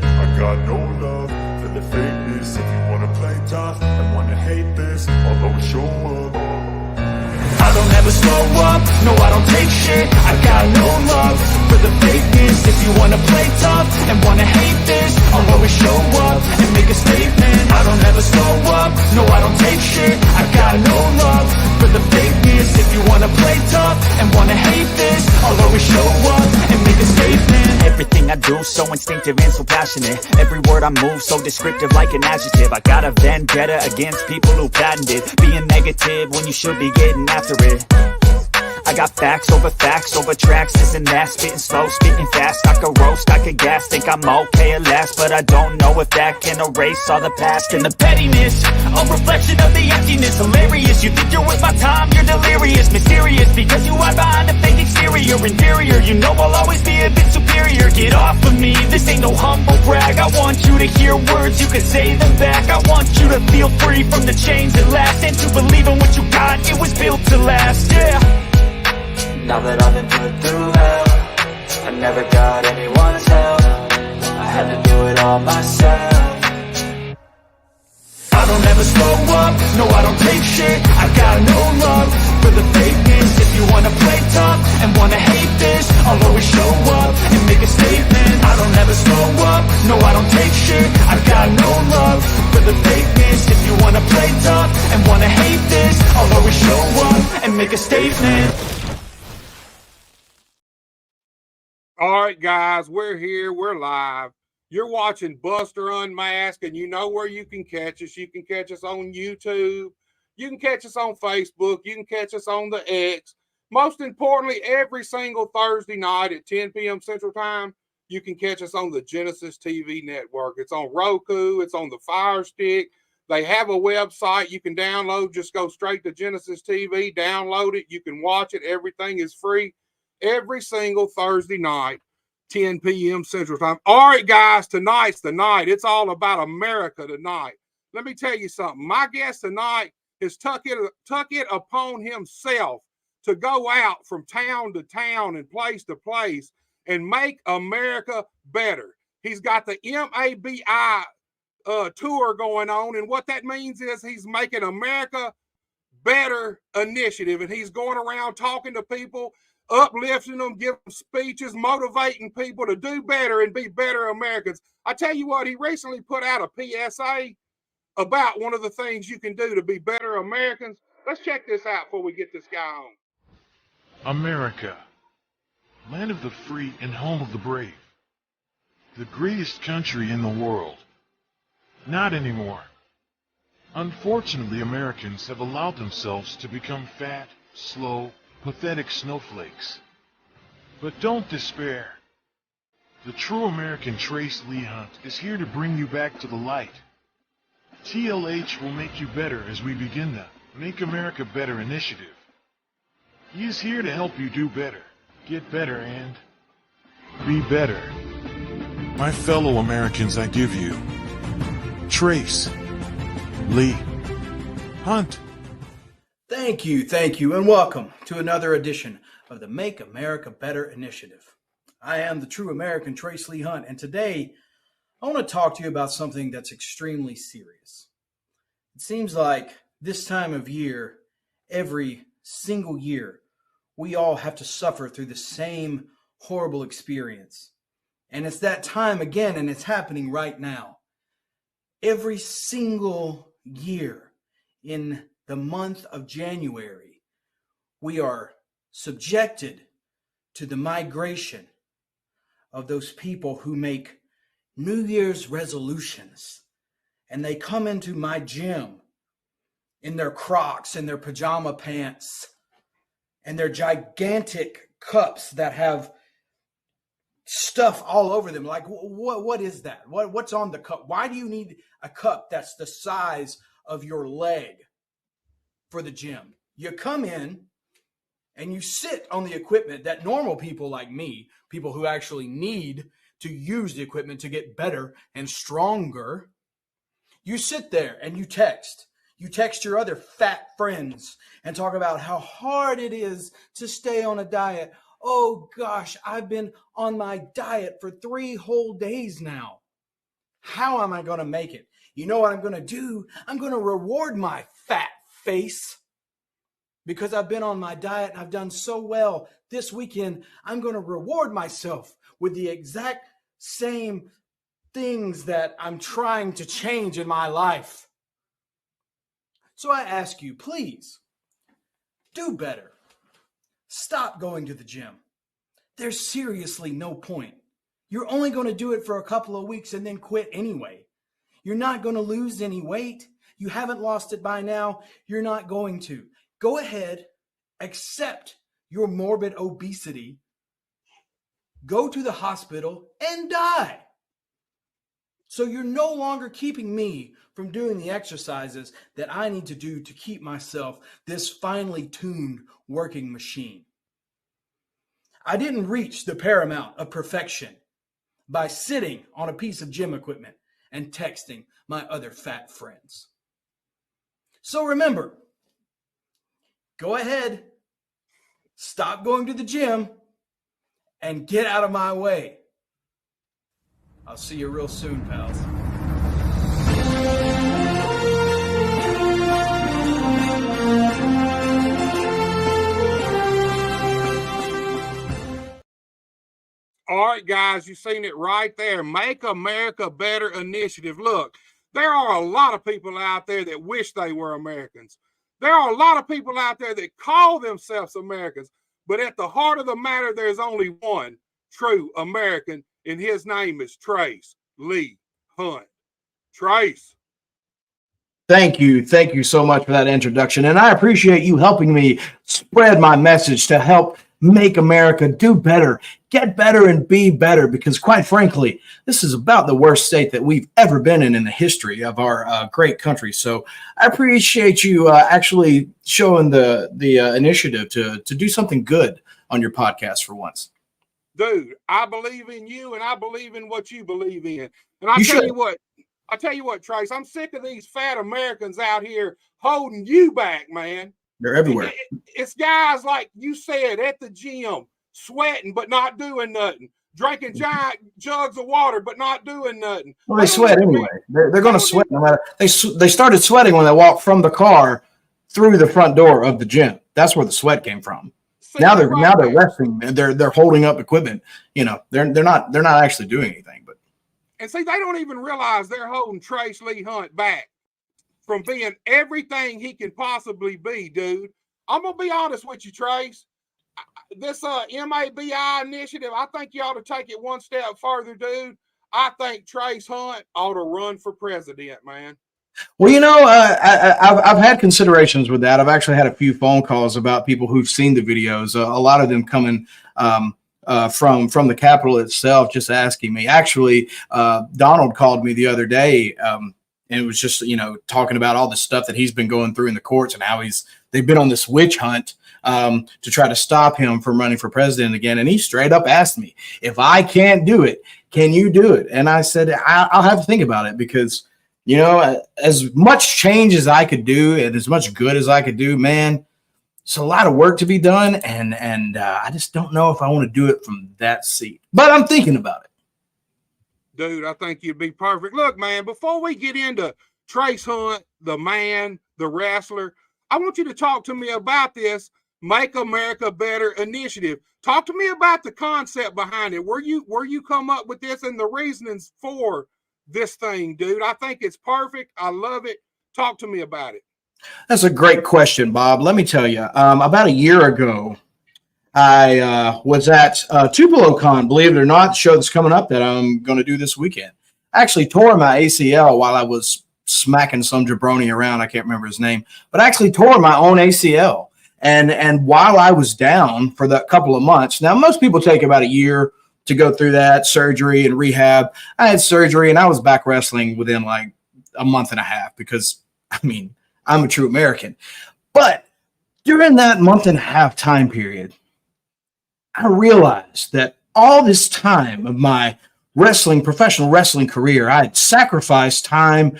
I got no love for the fakeness. If you wanna play tough and wanna hate this, I'll always show up. I don't ever slow up, no I don't take shit. I got no love for the fakeness. If you wanna play tough and wanna hate this, I'll always show up and make a statement. I don't ever slow up, no I don't take shit. I got no love for the fakeness. If you wanna play tough and wanna hate this, I'll always show up and make a statement. Everything I do so instinctive and so passionate. Every word I move so descriptive like an adjective. I got a vendetta against people who patented being negative when you should be getting after it. I got facts over tracks, this and that. Spitting slow, spitting fast. I could roast, I could gas. Think I'm okay at last, but I don't know if that can erase all the past. And the pettiness, a reflection of the emptiness. Hilarious, you think you're worth my time, you're delirious. Mysterious, because you hide behind a fake exterior. Inferior, you know I'll always be a bit superior. Get off of me, this ain't no humble brag. I want you to hear words, you can say them back. I want you to feel free from the chains at last, and to believe in what you got, it was built to last, yeah. Now that I've been put through hell, I never got anyone's help. I had to do it all myself. I don't ever slow up, no I don't take shit. I got no love for the fakeness. If you wanna play tough and wanna hate this, I'll always show up and make a statement. I don't ever slow up, no I don't take shit. I got no love for the fakeness. If you wanna play tough and wanna hate this, I'll always show up and make a statement. All right, guys, we're here. We're live. You're watching Buster Unmasked, and you know where you can catch us. You can catch us on YouTube. You can catch us on Facebook. You can catch us on the X. Most importantly, every single Thursday night at 10 p.m. Central Time, you can catch us on the Genesis TV network. It's on Roku. It's on the Fire Stick. They have a website you can download. Just go straight to Genesis TV, download it. You can watch it. Everything is free. Every single Thursday night, 10 p.m. Central Time. All right, guys, tonight's the night. It's all about America tonight. Let me tell you something. My guest tonight has took it upon himself to go out from town to town and place to place and make America better. He's got the MABI tour going on, and what that means is he's making America Better initiative, and he's going around talking to people, uplifting them, giving speeches, motivating people to do better and be better Americans. I tell you what, he recently put out a PSA about one of the things you can do to be better Americans. Let's check this out before we get this guy on. America, land of the free and home of the brave. The greatest country in the world. Not anymore. Unfortunately, Americans have allowed themselves to become fat, slow, pathetic snowflakes. But don't despair. The true American Trace Lee Hunt is here to bring you back to the light. TLH will make you better as we begin the Make America Better initiative. He is here to help you do better, get better, and be better. My fellow Americans, I give you Trace Lee Hunt. Thank you, and welcome to another edition of the Make America Better initiative. I am the true American Trace Lee Hunt, and today I want to talk to you about something that's extremely serious. It seems like this time of year, every single year, we all have to suffer through the same horrible experience. And it's that time again, and it's happening right now. Every single year in the month of January, we are subjected to the migration of those people who make New Year's resolutions. And they come into my gym in their Crocs and their pajama pants and their gigantic cups that have stuff all over them. Like, what is that? What's on the cup? Why do you need a cup that's the size of your leg for the gym? You come in and you sit on the equipment that normal people like me, people who actually need to use the equipment to get better and stronger, you sit there and you text. You text your other fat friends and talk about how hard it is to stay on a diet. Oh gosh, I've been on my diet for 3 whole days now. How am I going to make it? You know what I'm going to do? I'm going to reward my fat face. Because I've been on my diet and I've done so well this weekend, I'm going to reward myself with the exact same things that I'm trying to change in my life. So I ask you, please, do better. Stop going to the gym. There's seriously no point. You're only going to do it for a couple of weeks and then quit anyway. You're not going to lose any weight. You haven't lost it by now. You're not going to. Go ahead, accept your morbid obesity, go to the hospital, and die. So you're no longer keeping me from doing the exercises that I need to do to keep myself this finely tuned working machine. I didn't reach the paramount of perfection by sitting on a piece of gym equipment and texting my other fat friends. So remember, go ahead, stop going to the gym, and get out of my way. I'll see you real soon, pals. All right, guys, you've seen it right there. Make America Better initiative. Look, there are a lot of people out there that wish they were Americans. There are a lot of people out there that call themselves Americans, but at the heart of the matter, there's only one true American, and his name is Trace Lee Hunt. Trace. Thank you. Thank you so much for that introduction. And I appreciate you helping me spread my message to help make America do better, get better, and be better. Because quite frankly, this is about the worst state that we've ever been in the history of our great country. So I appreciate you actually showing the initiative to do something good on your podcast for once. Dude, I believe in you, and I believe in what you believe in. And I tell you what, Trace, I'm sick of these fat Americans out here holding you back, man. They're everywhere. It's guys like you said at the gym, sweating but not doing nothing, drinking giant jugs of water but not doing nothing. Well, they sweat anyway. They're going to sweat no matter. They started sweating when they walked from the car through the front door of the gym. That's where the sweat came from. Now they're resting. They're holding up equipment. You know, they're not actually doing anything. But and see, they don't even realize they're holding Trace Lee Hunt back from being everything he can possibly be, dude. I'm gonna be honest with you, Trace. This MABI initiative, I think you ought to take it one step further, dude. I think Trace Hunt ought to run for president, man. Well, you know, I've had considerations with that. I've actually had a few phone calls about people who've seen the videos. A lot of them coming from the Capitol itself, just asking me. Actually, Donald called me the other day. And it was just, you know, talking about all the stuff that he's been going through in the courts and how they've been on this witch hunt to try to stop him from running for president again. And he straight up asked me, if I can't do it, can you do it? And I said, I'll have to think about it because, you know, as much change as I could do and as much good as I could do, man, it's a lot of work to be done. And I just don't know if I want to do it from that seat. But I'm thinking about it. Dude, I think you'd be perfect. Look, man, before we get into Trace Hunt, the man, the wrestler, I want you to talk to me about this Make America Better initiative. Talk to me about the concept behind it. Where you come up with this and the reasonings for this thing, dude. I think it's perfect. I love it. Talk to me about it. That's a great question, Bob. Let me tell you, about a year ago, I was at TupeloCon, believe it or not, the show that's coming up that I'm going to do this weekend. I actually tore my ACL while I was smacking some jabroni around. I can't remember his name, but I actually tore my own ACL. And while I was down for that couple of months, now most people take about a year to go through that surgery and rehab. I had surgery and I was back wrestling within like a month and a half because, I mean, I'm a true American. But during that month and a half time period, I realized that all this time of my professional wrestling career, I had sacrificed time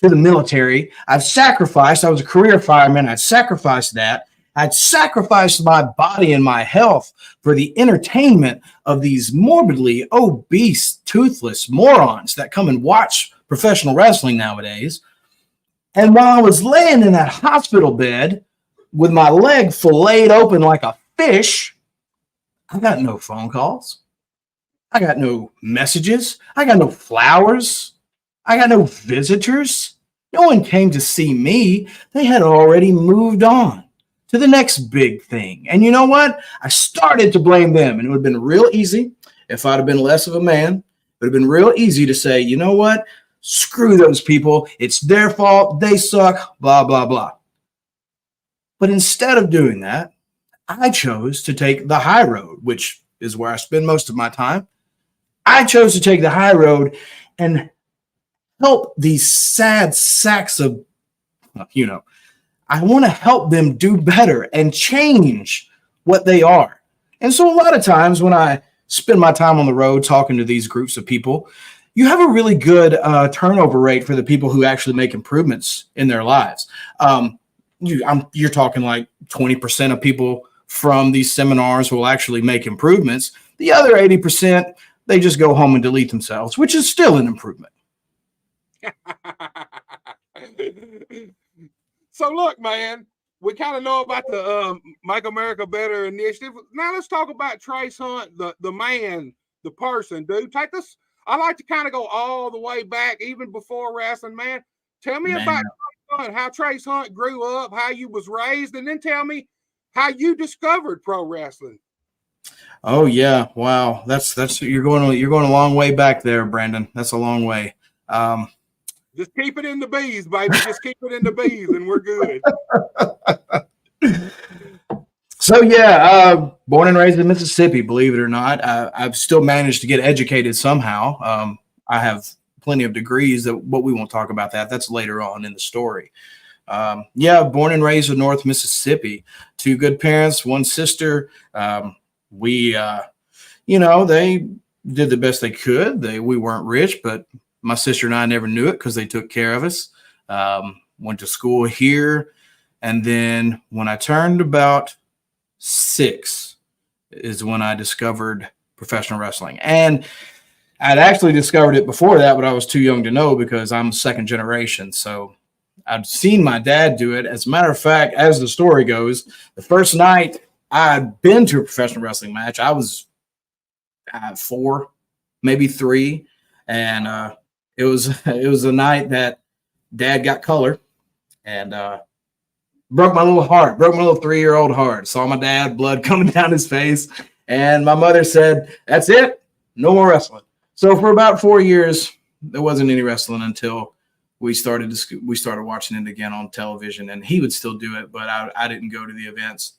to the military. I was a career fireman. I sacrificed that. I'd sacrificed my body and my health for the entertainment of these morbidly obese, toothless morons that come and watch professional wrestling nowadays. And while I was laying in that hospital bed with my leg filleted open like a fish, I got no phone calls. I got no messages. I got no flowers. I got no visitors. No one came to see me. They had already moved on to the next big thing. And you know what? I started to blame them. And it would have been real easy if I'd have been less of a man. It would have been real easy to say, you know what? Screw those people. It's their fault. They suck. Blah, blah, blah. But instead of doing that, I chose to take the high road, which is where I spend most of my time. I chose to take the high road and help these sad sacks of, I want to help them do better and change what they are. And so a lot of times when I spend my time on the road talking to these groups of people, you have a really good turnover rate for the people who actually make improvements in their lives. You're talking like 20% of people from these seminars will actually make improvements. The other 80%, they just go home and delete themselves, which is still an improvement. So look, man, we kind of know about the Make America Better initiative. Now let's talk about Trace Hunt, the man, the person, dude. Take this. I like to kind of go all the way back, even before wrestling, man. Tell me about Trace Hunt, how Trace Hunt grew up, how you was raised, and then tell me how you discovered pro wrestling. Oh yeah, wow. That's you're going a long way back there, Brandon. That's a long way. Just keep it in the bees, baby. Just keep it in the bees, and we're good. So yeah, born and raised in Mississippi, believe it or not. I've still managed to get educated somehow. I have plenty of degrees, but we won't talk about that. That's later on in the story. Yeah, born and raised in North Mississippi. Two good parents, one sister. We they did the best they could. We weren't rich, but my sister and I never knew it because they took care of us. Went to school here. And then when I turned about 6 is when I discovered professional wrestling. And I'd actually discovered it before that, but I was too young to know because I'm second generation. So I'd seen my dad do it. As a matter of fact, as the story goes, the first night I'd been to a professional wrestling match, I was 4, maybe 3. And it was a night that Dad got color and broke my little 3-year-old heart. Saw my dad, blood coming down his face. And my mother said, that's it. No more wrestling. So for about 4 years, there wasn't any wrestling until we started watching it again on television. And he would still do it, but I didn't go to the events.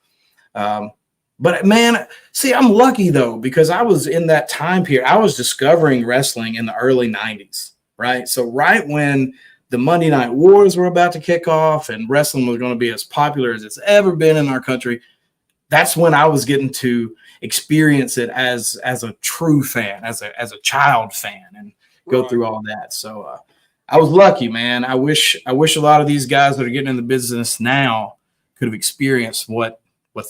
But man, see, I'm lucky though, because I was in that time period. I was discovering wrestling in the early 90s, right? So right when the Monday Night Wars were about to kick off and wrestling was going to be as popular as it's ever been in our country, that's when I was getting to experience it as a true fan, as a child fan, and go through all that. So I was lucky, man. I wish a lot of these guys that are getting in the business now could have experienced what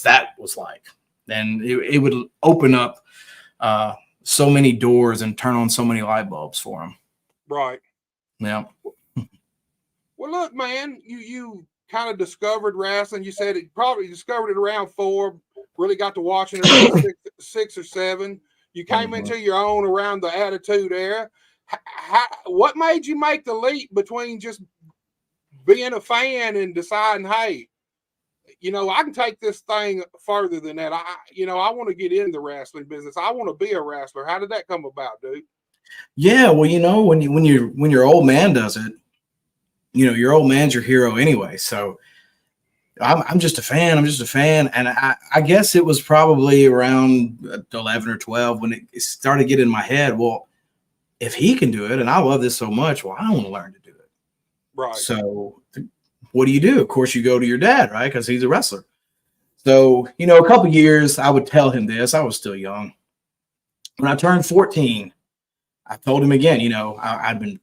that was like. And it would open up so many doors and turn on so many light bulbs for them. Right. Yeah. Well, look, man, you kind of discovered wrestling. You said it probably discovered it around 4, really got to watching it around 6 or 7. You came into your own around the Attitude Era. What made you make the leap between just being a fan and deciding, hey, I can take this thing further than that. I want to get in the wrestling business. I want to be a wrestler. How did that come about, dude? Yeah, well, when your old man does it, your old man's your hero anyway. So I'm just a fan. And I guess it was probably around 11 or 12 when it started getting in my head. Well, if he can do it and I love this so much, well, I want to learn to do it. Right. So what do? Of course, you go to your dad, right? Because he's a wrestler. So, a couple of years, I would tell him this. I was still young. When I turned 14, I told him again, I'd been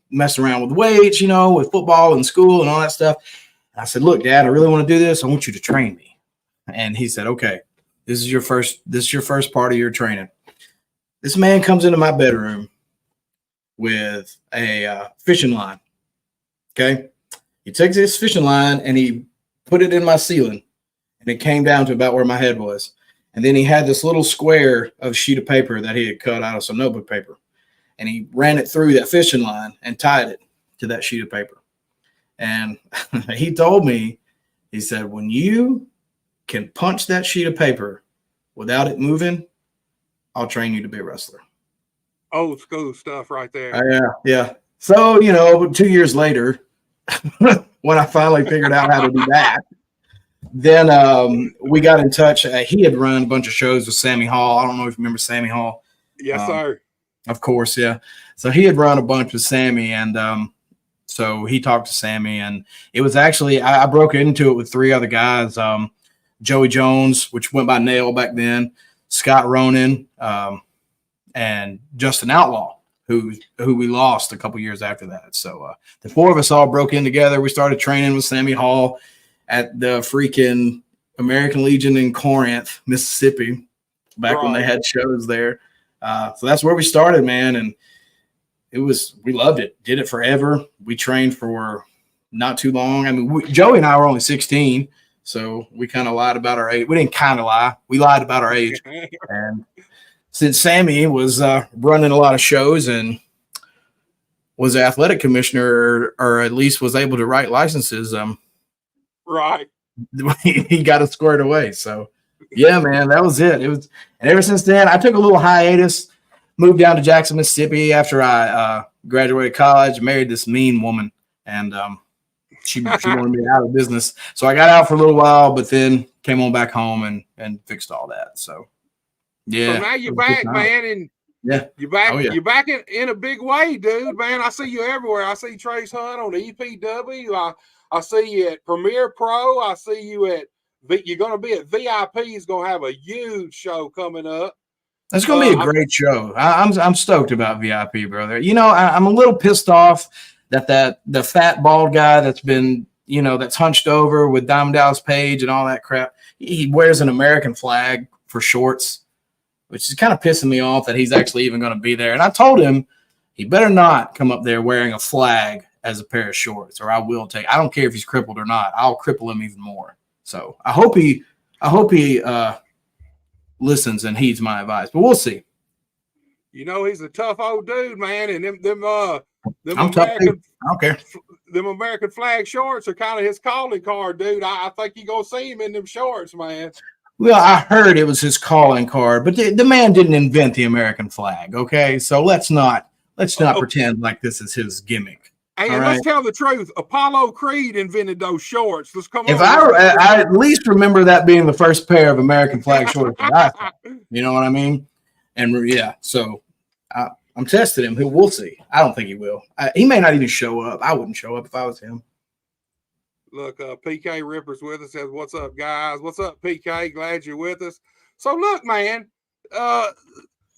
messing around with weights, with football and school and all that stuff. And I said, look, Dad, I really want to do this. I want you to train me. and he said, "Okay, this is your first part of your training." This man comes into my bedroom with a fishing line. Okay, he takes this fishing line and he put it in my ceiling, and it came down to about where my head was. And then he had this little square of sheet of paper that he had cut out of some notebook paper, and he ran it through that fishing line and tied it to that sheet of paper. And he told me, he said, when you can punch that sheet of paper without it moving, I'll train you to be a wrestler. Old school stuff right there. Yeah. So, 2 years later, when I finally figured out how to do that, then we got in touch. He had run a bunch of shows with Sammy Hall. I don't know if you remember Sammy Hall. Yes, sir. Of course, yeah. So he had run a bunch with Sammy, and so he talked to Sammy, and it was actually I broke into it with 3 other guys: Joey Jones, which went by Nail back then, Scott Ronan, and Justin Outlaw, who we lost a couple years after that. So the 4 of us all broke in together. We started training with Sammy Hall at the freaking American Legion in Corinth, Mississippi, back when they had shows there. So that's where we started, man. And we loved it. Did it forever. We trained for not too long. I mean, Joey and I were only 16, so we kind of lied about our age. We didn't kind of lie. We lied about our age. And since Sammy was running a lot of shows and was athletic commissioner, or at least was able to write licenses, right, he got it squared away. So yeah, man, that was it. And ever since then, I took a little hiatus, moved down to Jackson, Mississippi after I graduated college, married this mean woman, and she wanted me out of business. So I got out for a little while, but then came on back home and fixed all that. So yeah. So now you're back, man, and yeah, you're back. Oh, yeah. You're back in a big way, dude. Man, I see you everywhere. I see Trace Hunt on the EPW. I see you at Premier Pro. I see you at. You're going to be at VIP. Is going to have a huge show coming up. It's going to be a great show. I'm stoked about VIP, brother. I'm a little pissed off that the fat bald guy that's been that's hunched over with Diamond Dallas Page and all that crap. He wears an American flag for shorts, which is kind of pissing me off that he's actually even going to be there. And I told him he better not come up there wearing a flag as a pair of shorts, or I don't care if he's crippled or not. I'll cripple him even more. So I hope he listens and heeds my advice, but we'll see. He's a tough old dude, man, and them I'm tough, dude. I don't care. Them American flag shorts are kind of his calling card, dude. I think you're gonna see him in them shorts, man. Well, I heard it was his calling card, but the man didn't invent the American flag. Okay, so let's not pretend like this is his gimmick. Hey, and let's tell the truth. Apollo Creed invented those shorts. Let's come on. If I at least remember that being the first pair of American flag shorts that I saw. You know what I mean? And yeah, so I'm testing him. We'll see. I don't think he will. He may not even show up. I wouldn't show up if I was him. Look, PK Ripper's with us. Says, "What's up, guys? What's up, PK? Glad you're with us." So look, man.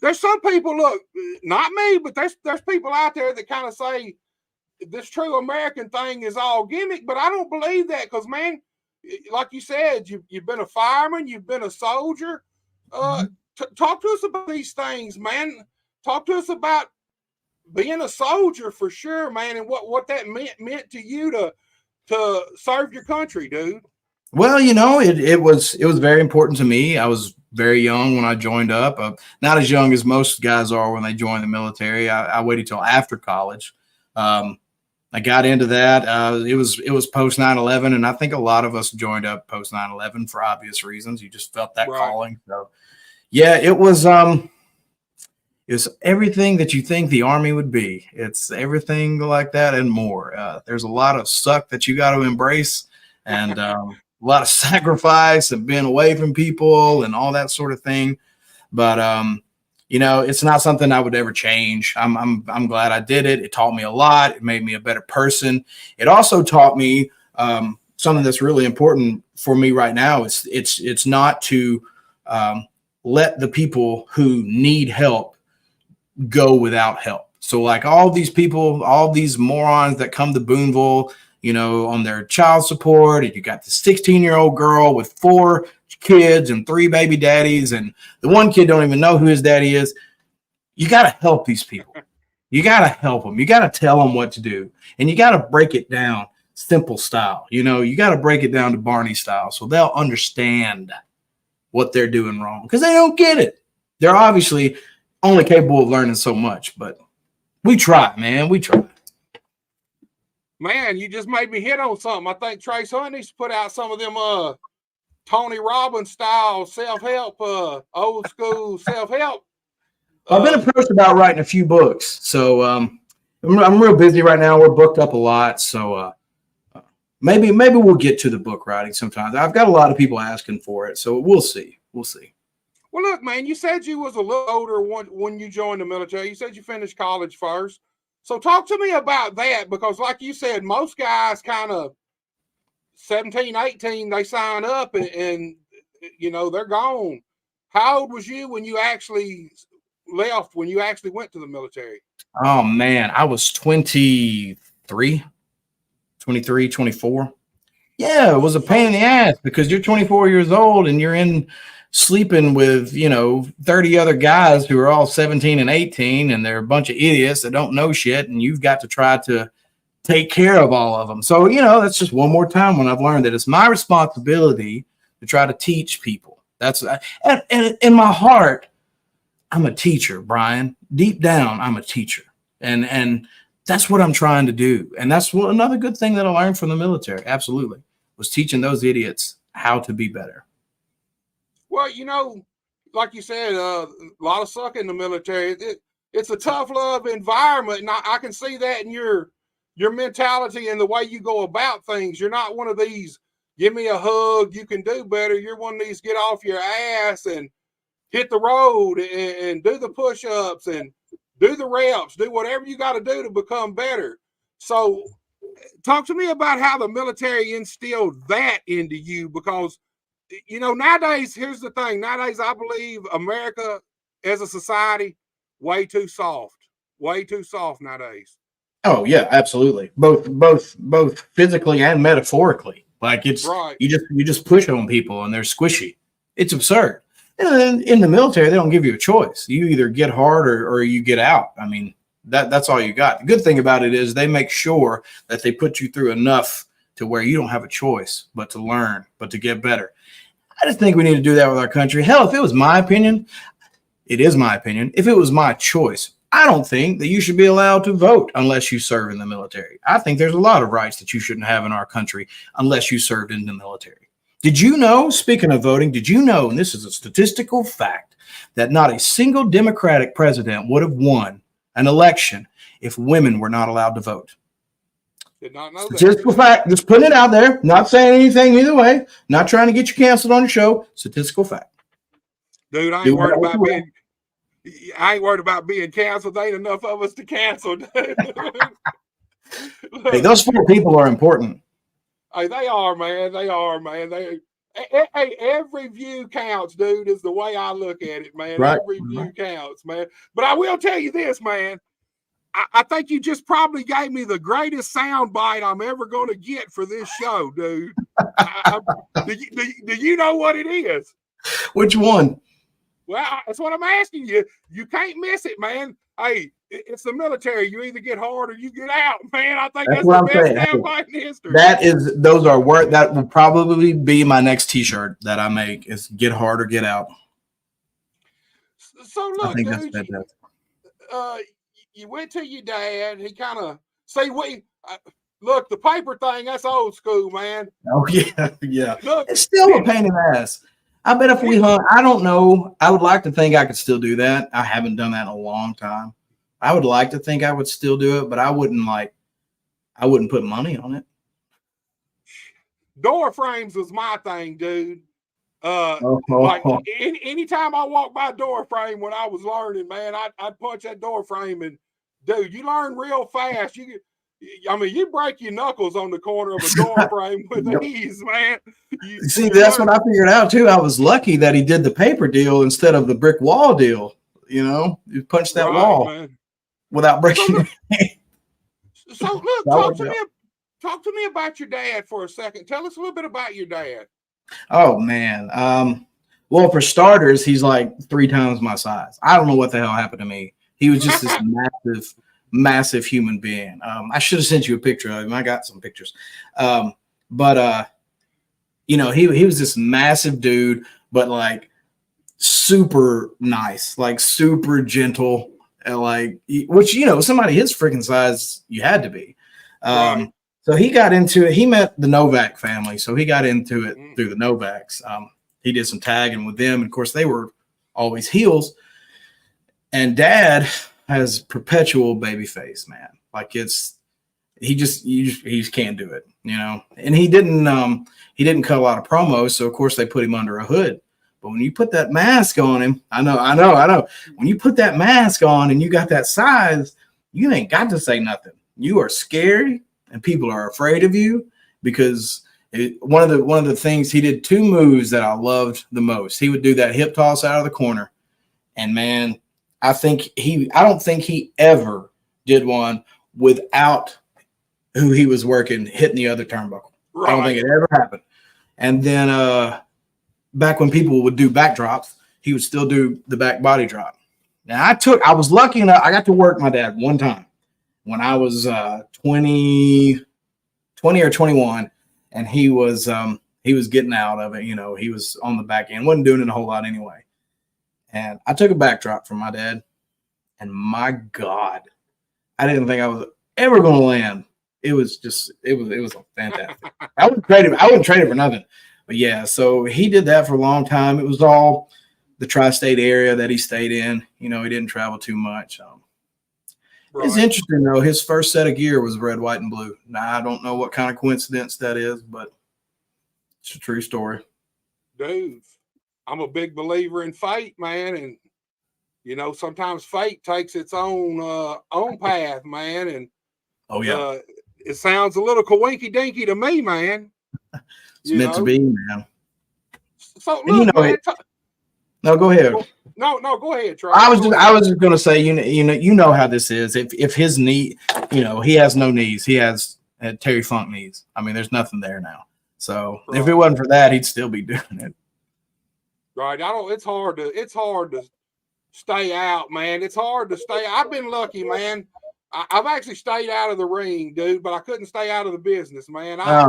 There's some people. Look, not me, but there's people out there that kind of say this true American thing is all gimmick, but I don't believe that because, man, like you said, you've been a fireman, you've been a soldier. Talk to us about these things, man. Talk to us about being a soldier for sure, man, and what that meant to you to serve your country, dude. Well, it was very important to me. I was very young when I joined up. Not as young as most guys are when they join the military. I waited till after college. I got into that. It was post 9/11, and I think a lot of us joined up post 9/11 for obvious reasons. You just felt that calling. So, yeah, it was everything that you think the Army would be. It's everything like that and more. There's a lot of suck that you got to embrace, and a lot of sacrifice and being away from people and all that sort of thing. But it's not something I would ever change. I'm glad I did it. It taught me a lot. It made me a better person. It also taught me something that's really important for me right now. It's not to let the people who need help go without help. So like all these people, all these morons that come to Boonville, on their child support, and you got the 16-year-old girl with 4 kids and 3 baby daddies, and the one kid don't even know who his daddy is. You got to help these people. You got to help them. You got to tell them what to do, and you got to break it down simple style. You know, you got to break it down to Barney style so they'll understand what they're doing wrong, because they don't get it. They're obviously only capable of learning so much, but we try, man. We try. Man, you just made me hit on something. I think Trace Hunt needs to put out some of them Tony Robbins style self-help, old school self-help. I've been approached about writing a few books, so I'm real busy right now. We're booked up a lot, so maybe we'll get to the book writing sometime. I've got a lot of people asking for it, so we'll see. We'll see. Well, look, man, you said you was a little older when you joined the military. You said you finished college first. So talk to me about that, because like you said, most guys kind of 17, 18, they sign up and you know, they're gone. How old was you when you actually left, when you actually went to the military? Oh, man, I was 23, 24. Yeah, it was a pain in the ass, because you're 24 years old and you're in sleeping with, 30 other guys who are all 17 and 18, and they're a bunch of idiots that don't know shit, and you've got to try to take care of all of them. So, that's just one more time when I've learned that it's my responsibility to try to teach people. That's and in my heart, I'm a teacher, Brian. Deep down, I'm a teacher. And that's what I'm trying to do. And that's another good thing that I learned from the military. Absolutely. Was teaching those idiots how to be better. Well, like you said, a lot of suck in the military. It's a tough love environment. And I can see that in your mentality and the way you go about things. You're not one of these, give me a hug, you can do better. You're one of these, get off your ass and hit the road and do the push-ups and do the reps, do whatever you got to do to become better. So talk to me about how the military instilled that into you, because, nowadays, here's the thing. Nowadays, I believe America as a society, way too soft nowadays. Oh yeah, absolutely. Both physically and metaphorically. Like it's right. You just push on people and they're squishy. It's absurd. And in the military, they don't give you a choice. You either get hard or you get out. I mean, that's all you got. The good thing about it is they make sure that they put you through enough to where you don't have a choice but to learn, but to get better. I just think we need to do that with our country. Hell, if it was my opinion, it is my opinion. If it was my choice, I don't think that you should be allowed to vote unless you serve in the military. I think there's a lot of rights that you shouldn't have in our country unless you served in the military. Did you know, speaking of voting, did you know, and this is a statistical fact, that not a single Democratic president would have won an election if women were not allowed to vote? Did not know that. Statistical fact, just putting it out there, not saying anything either way, not trying to get you canceled on your show. Statistical fact. Dude, I ain't worried about being canceled. There ain't enough of us to cancel, dude. Hey, those 4 people are important. Hey, they are, man. They are, man. Hey, every view counts, dude, is the way I look at it, man. Right. Every view counts, man. But I will tell you this, man. I think you just probably gave me the greatest sound bite I'm ever going to get for this show, dude. Do you know what it is? Which one? Well, that's what I'm asking you. You can't miss it, man. Hey, it's the military. You either get hard or you get out, man. I think that's the best damn fight in history. That will probably be my next T-shirt that I make is "Get hard or get out." So look, I think dude, that's fantastic. You went to your dad. He kind of look, the paper thing. That's old school, man. Oh yeah. Look, it's still a pain in the ass. I bet if we hunt, I don't know. I would like to think I could still do that. I haven't done that in a long time. I would like to think I would still do it, but I wouldn't put money on it. Door frames was my thing, dude. Anytime I walk by a door frame when I was learning, man, I'd punch that door frame, and dude, you learn real fast. You break your knuckles on the corner of a door frame with ease, man. That's what I figured out too. I was lucky that he did the paper deal instead of the brick wall deal. You punched that wall, man, without breaking. So look, talk to me about your dad for a second. Tell us a little bit about your dad. Oh man. Well, for starters, he's like 3 times my size. I don't know what the hell happened to me. He was just this massive, massive human being. I should have sent you a picture of him. I got some pictures. But you know, he was this massive dude, but like super nice, like super gentle, and like which you know, somebody his freaking size, you had to be. Right. So he got into it. He met the Novak family, so he got into it through the Novaks. He did some tagging with them, and of course, they were always heels. And Dad has perpetual baby face, man. Like it's he just can't do it, you know. And he didn't cut a lot of promos, so of course they put him under a hood. But when you put that mask on him, I know. When you put that mask on and you got that size, you ain't got to say nothing. You are scary, and people are afraid of you because one of the things he did 2 moves that I loved the most. He would do that hip toss out of the corner, and man, I don't think he ever did one without who he was working hitting the other turnbuckle. Right. I don't think it ever happened. And then back when people would do backdrops, he would still do the back body drop. Now I was lucky enough. I got to work my dad one time when I was 20 or 21, and he was getting out of it. You know, he was on the back end, wasn't doing it a whole lot anyway. And I took a backdrop from my dad, and my God, I didn't think I was ever going to land. It was fantastic. I wouldn't trade it for nothing. But yeah, so he did that for a long time. It was all the tri-state area that he stayed in. You know, he didn't travel too much. Right. It's interesting though. His first set of gear was red, white, and blue. Now I don't know what kind of coincidence that is, but it's a true story. Dude, I'm a big believer in fate, man, and you know sometimes fate takes its own path, man. And oh yeah, it sounds a little coinky dinky to me, man. It's meant to be, man. So look, you know, man, no, go ahead. No, go ahead, Trey. I was just gonna say, you know how this is. If his knee, you know, he has no knees. He has Terry Funk knees. I mean, there's nothing there now. So right. If it wasn't for that, he'd still be doing it. Right. It's hard to stay out, man. It's hard to stay. I've been lucky, man. I've actually stayed out of the ring, dude, but I couldn't stay out of the business, man. I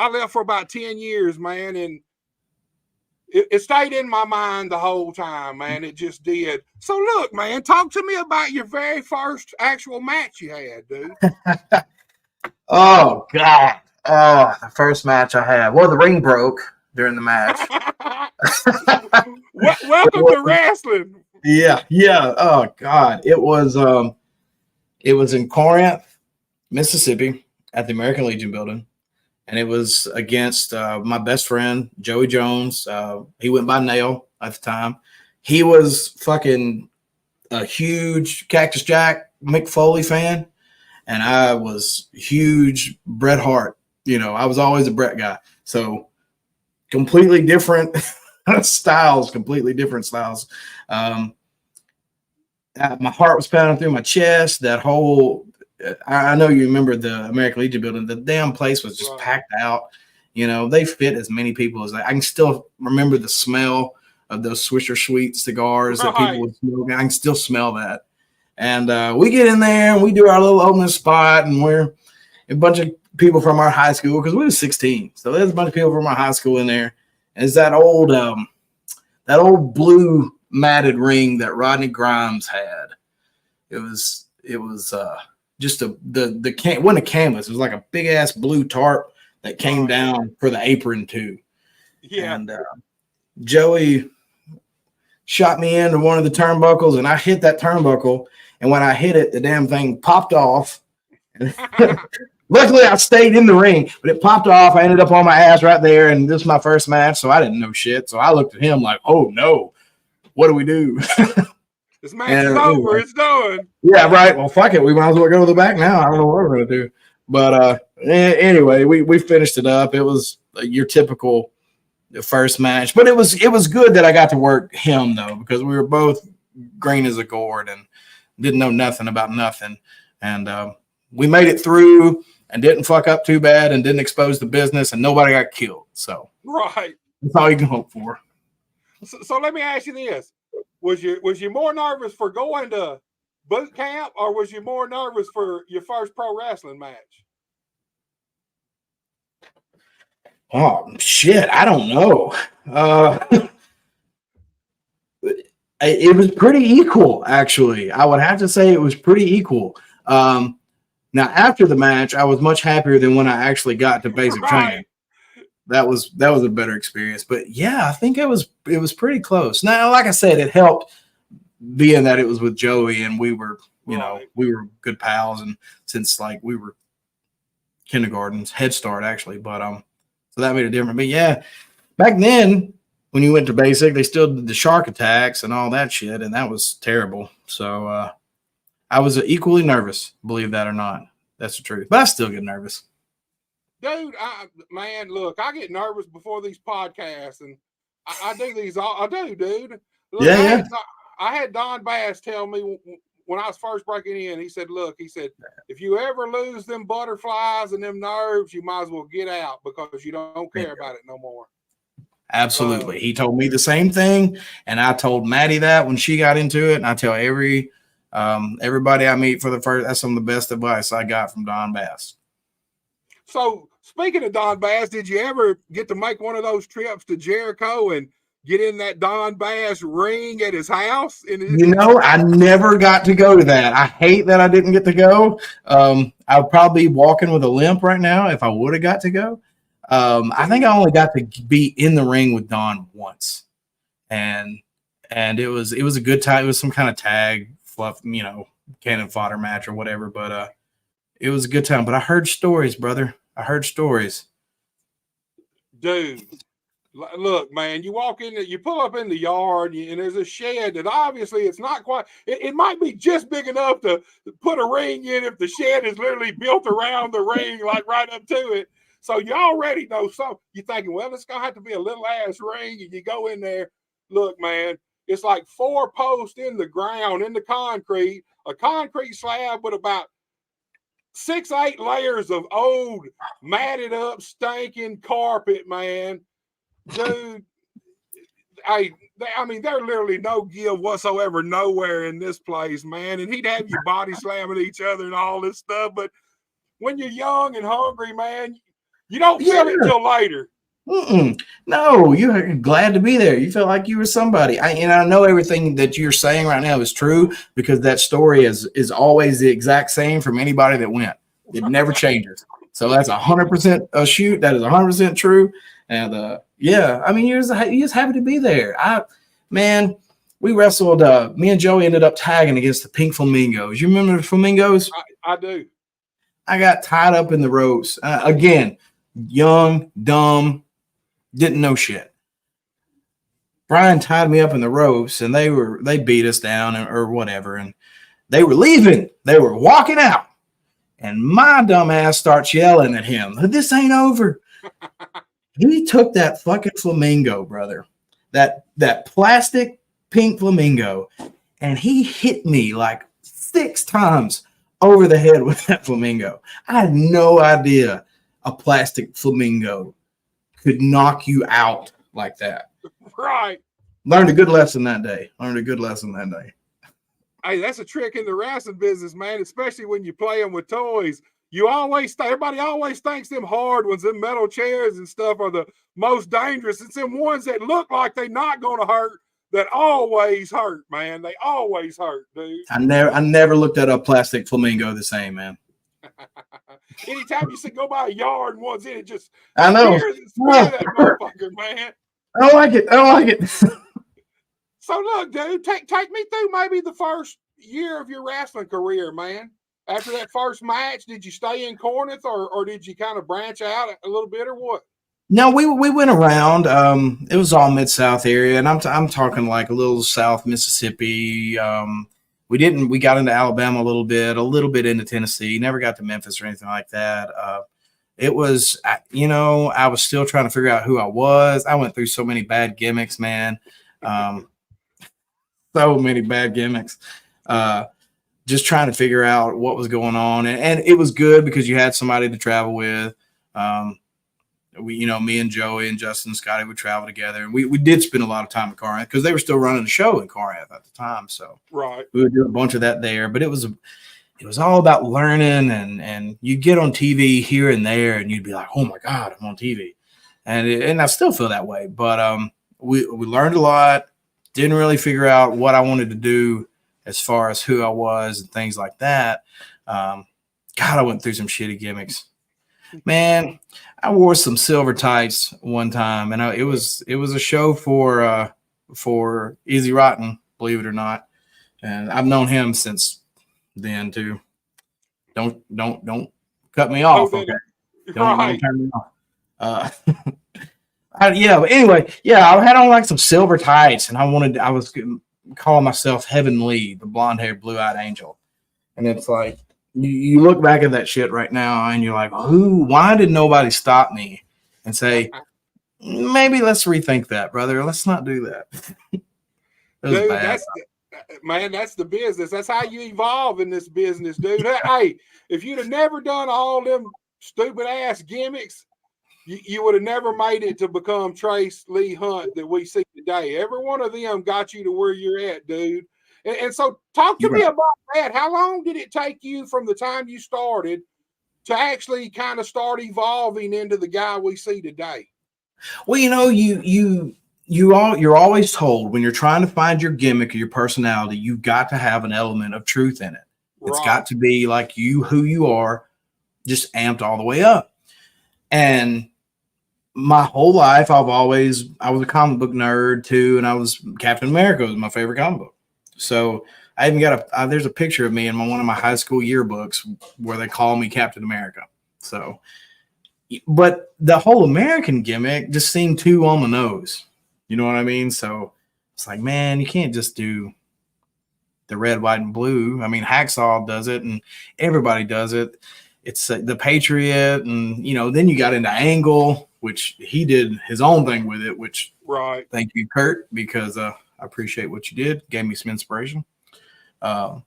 left for about 10 years, man, and it stayed in my mind the whole time, man. It just did. So look, man, talk to me about your very first actual match you had, dude. Oh God. Oh, the first match I had. Well, the ring broke during the match. Welcome to wrestling. Yeah. Oh God, it was in Corinth, Mississippi, at the American Legion building, and it was against my best friend Joey Jones. He went by Nail at the time. He was fucking a huge Cactus Jack Mick Foley fan, and I was huge Bret Hart. You know, I was always a Bret guy. So completely different styles. My heart was pounding through my chest. That whole, I know you remember the American Legion building. The damn place was just packed out. You know, they fit as many people as I can still remember the smell of those Swisher Sweet cigars that people would smoke. I can still smell that. And we get in there and we do our little opening spot, and we're a bunch of people from our high school because we were 16. So there's a bunch of people from our high school in there. And it's that old blue matted ring that Rodney Grimes had. It was just it wasn't a canvas. It was like a big ass blue tarp that came down for the apron too. Yeah. And Joey shot me into one of the turnbuckles, and I hit that turnbuckle. And when I hit it, the damn thing popped off. Luckily, I stayed in the ring, but it popped off. I ended up on my ass right there, and this is my first match, so I didn't know shit. So I looked at him like, "Oh no, what do we do?" This match is over. It's done. Yeah, right. Well, fuck it. We might as well go to the back now. I don't know what we're gonna do. But anyway, we finished it up. It was your typical first match, but it was good that I got to work him though, because we were both green as a gourd and didn't know nothing about nothing, and we made it through. and didn't fuck up too bad and didn't expose the business and nobody got killed. So Right. that's all you can hope for. So let me ask you this: was you more nervous for going to boot camp, or was you more nervous for your first pro wrestling match? Oh shit, I don't know. It was pretty equal, actually. I would have to say it was pretty equal. Now, after the match, I was much happier than when I actually got to basic training. That was a better experience. But yeah, I think it was pretty close. Now, like I said, it helped being that it was with Joey and we were, we were good pals, and since like we were kindergartens, Head Start actually, but so that made it different. But yeah, back then when you went to basic, they still did the shark attacks and all that shit, and that was terrible. So I was equally nervous, believe that or not. That's the truth. But I still get nervous. Dude, man, look, I get nervous before these podcasts, and I do these all. I do, dude. Look, Yeah. I had Don Bass tell me when I was first breaking in. He said, "Look, if you ever lose them butterflies and them nerves, you might as well get out because you don't care about it no more." Absolutely. He told me the same thing, and I told Maddie that when she got into it, and I tell everybody I meet for the first. That's some of the best advice I got from Don Bass. So, speaking of Don Bass, did you ever get to make one of those trips to Jericho and get in that Don Bass ring at his house? I never got to go to that. I hate that I didn't get to go. I would probably be walking with a limp right now if I would have got to go. I think I only got to be in the ring with Don once, and it was a good time. It was some kind of tag fluff, cannon fodder match or whatever, but it was a good time. But I heard stories, brother. I heard stories. Dude, look, man, you walk in, you pull up in the yard, and there's a shed that obviously it's not quite, it might be just big enough to put a ring in if the shed is literally built around the ring, like right up to it. So you already know something. You're thinking, well, it's going to have to be a little ass ring. And you go in there. Look, man, it's like 4 posts in the ground, in the concrete, a concrete slab with about 6-8 layers of old, matted up, stinking carpet, man. Dude, I mean, there's literally no give whatsoever nowhere in this place, man. And he'd have you body slamming each other and all this stuff. But when you're young and hungry, man, you don't feel it till later. No, you're glad to be there. You felt like you were somebody. I know everything that you're saying right now is true because that story is always the exact same from anybody that went. It never changes. So that's 100% a shoot. That is 100% true. And yeah, I mean, you're just happy to be there. We wrestled. Me and Joey ended up tagging against the Pink Flamingos. You remember the Flamingos? I do. I got tied up in the ropes again. Young, dumb, didn't know shit. Brian tied me up in the ropes, and they beat us down or whatever, and they were leaving. They were walking out, and my dumb ass starts yelling at him, "This ain't over." He took that fucking flamingo, brother, that plastic pink flamingo, and he hit me like 6 times over the head with that flamingo. I had no idea a plastic flamingo could knock you out like that. Right. Learned a good lesson that day. Hey, that's a trick in the wrestling business, man, especially when you play them with toys. Everybody always thinks them hard ones, them metal chairs and stuff are the most dangerous. It's them ones that look like they're not going to hurt that always hurt, man. They always hurt, dude. I never looked at a plastic flamingo the same, man. Anytime you see go by a yard and one's in it, just I know. Scare that motherfucker, man. I don't like it. So look, dude, take me through maybe the first year of your wrestling career, man. After that first match, did you stay in Corinth or did you kind of branch out a little bit or what? No, we went around. It was all Mid-South area, and I'm talking like a little South Mississippi. We got into Alabama a little bit into Tennessee. Never got to Memphis or anything like that. It was, I was still trying to figure out who I was. I went through so many bad gimmicks, man. So many bad gimmicks. just trying to figure out what was going on. And it was good because you had somebody to travel with. Me and Joey and Justin and Scotty would travel together. And we did spend a lot of time in Corinth because they were still running the show in Corinth at the time. So right, we would do a bunch of that there. But it was all about learning, and you get on TV here and there and you'd be like, oh my God, I'm on TV. And I still feel that way. But we learned a lot, didn't really figure out what I wanted to do as far as who I was and things like that. God, I went through some shitty gimmicks. Man, I wore some silver tights one time, and it was a show for Easy Rotten, believe it or not. And I've known him since then too. Don't cut me off, okay? Don't turn me off. But anyway, I had on like some silver tights, and I was calling myself Heaven Lee, the blonde-haired, blue-eyed angel. And it's like, you look back at that shit right now, and you're like, why did nobody stop me and say, maybe let's rethink that, brother. Let's not do that. Dude, that's the business. That's how you evolve in this business, dude. Hey, if you'd have never done all them stupid ass gimmicks, you would have never made it to become Trace Lee Hunt that we see today. Every one of them got you to where you're at, dude. And so talk to me about that. How long did it take you from the time you started to actually kind of start evolving into the guy we see today? Well, you're always told when you're trying to find your gimmick or your personality, you've got to have an element of truth in it. Right. It's got to be like who you are, just amped all the way up. And my whole life, I was a comic book nerd too, and Captain America was my favorite comic book. So I even got there's a picture of me in one of my high school yearbooks where they call me Captain America. So, but the whole American gimmick just seemed too on the nose. You know what I mean? So it's like, man, you can't just do the red, white, and blue. I mean, Hacksaw does it, and everybody does it. It's the Patriot, and then you got into Angle, which he did his own thing with it. Which, right? Thank you, Kurt, because I appreciate what you did. Gave me some inspiration. But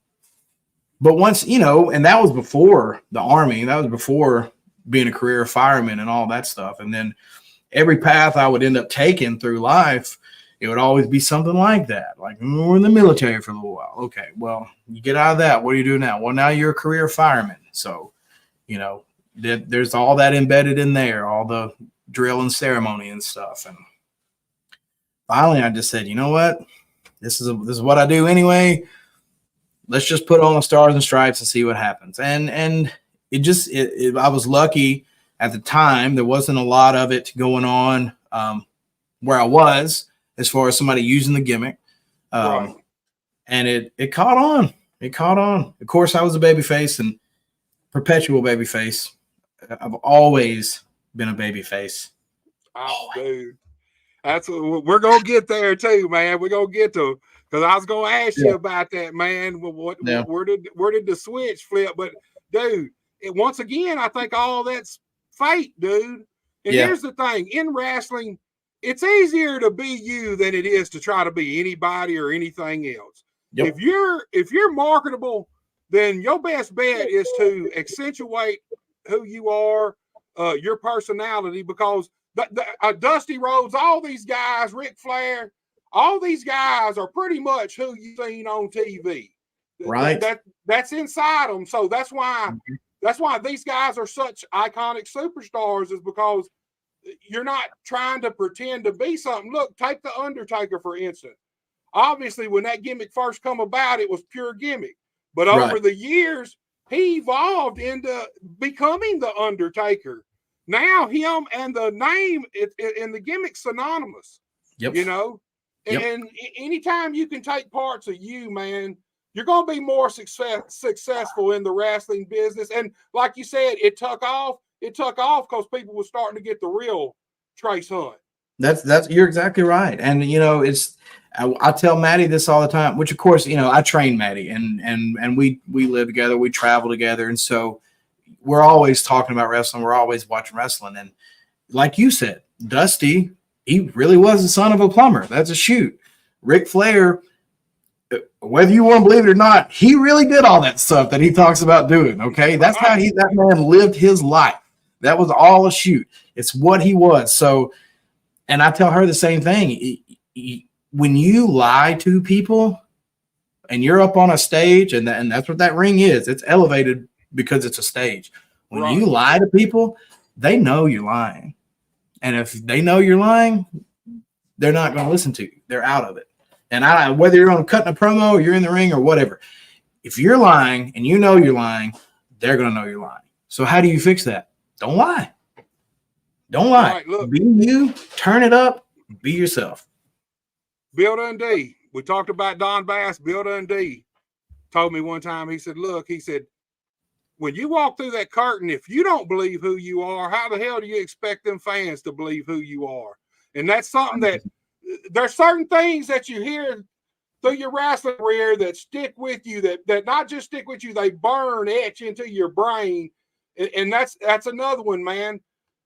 once and that was before the Army. That was before being a career fireman and all that stuff. And then every path I would end up taking through life, it would always be something like that. Like, we're in the military for a little while. Okay, well, you get out of that. What do you do now? Well, now you're a career fireman. So, there's all that embedded in there, all the drill and ceremony and stuff. And finally, I just said, you know what? This is what I do anyway. Let's just put on the stars and stripes and see what happens. And I was lucky at the time. There wasn't a lot of it going on where I was as far as somebody using the gimmick. Right. And it caught on. It caught on. Of course, I was a babyface and perpetual babyface. I've always been a babyface. Oh, dude. That's we're gonna get there too, man. We're gonna get to, because I was gonna ask you about that, man. Where did the switch flip? But dude, once again, I think all that's fate, dude. And here's the thing: in wrestling, it's easier to be you than it is to try to be anybody or anything else. Yep. If you're marketable, then your best bet is to accentuate who you are, your personality, because Dusty Rhodes, all these guys, Ric Flair, all these guys are pretty much who you've seen on TV. Right. That's inside them. So that's why these guys are such iconic superstars, is because you're not trying to pretend to be something. Look, take the Undertaker, for instance. Obviously, when that gimmick first come about, it was pure gimmick. But over the years, he evolved into becoming the Undertaker. Now him and the name and the gimmick synonymous. Yep. And anytime you can take parts of you, man, you're going to be more successful in the wrestling business. And like you said, it took off. It took off because people were starting to get the real Trace Hunt. That's you're exactly right. And I tell Maddie this all the time, which of course, I train Maddie and we live together, we travel together. And so we're always talking about wrestling. We're always watching wrestling. And like you said, Dusty, he really was the son of a plumber. That's a shoot. Ric Flair, whether you want to believe it or not, he really did all that stuff that he talks about doing. Okay, that's how that man lived his life. That was all a shoot. It's what he was. So, and I tell her the same thing. When you lie to people and you're up on a stage, and that's what that ring is. It's elevated because it's a stage. When you lie to people, they know you're lying. And if they know you're lying, they're not going to listen to you. They're out of it. And whether you're on cutting a promo or you're in the ring or whatever, if you're lying and you know you're lying, they're going to know you're lying. So how do you fix that? Don't lie. Don't lie. Right, look, be you. Turn it up. Be yourself. Bill Dundee. We talked about Don Bass. Bill Dundee told me one time, he said, look, he said, when you walk through that curtain, if you don't believe who you are, how the hell do you expect them fans to believe who you are? And that's something that there's certain things that you hear through your wrestling career that stick with you, that not just stick with you, they burn, etch into your brain. And that's another one, man.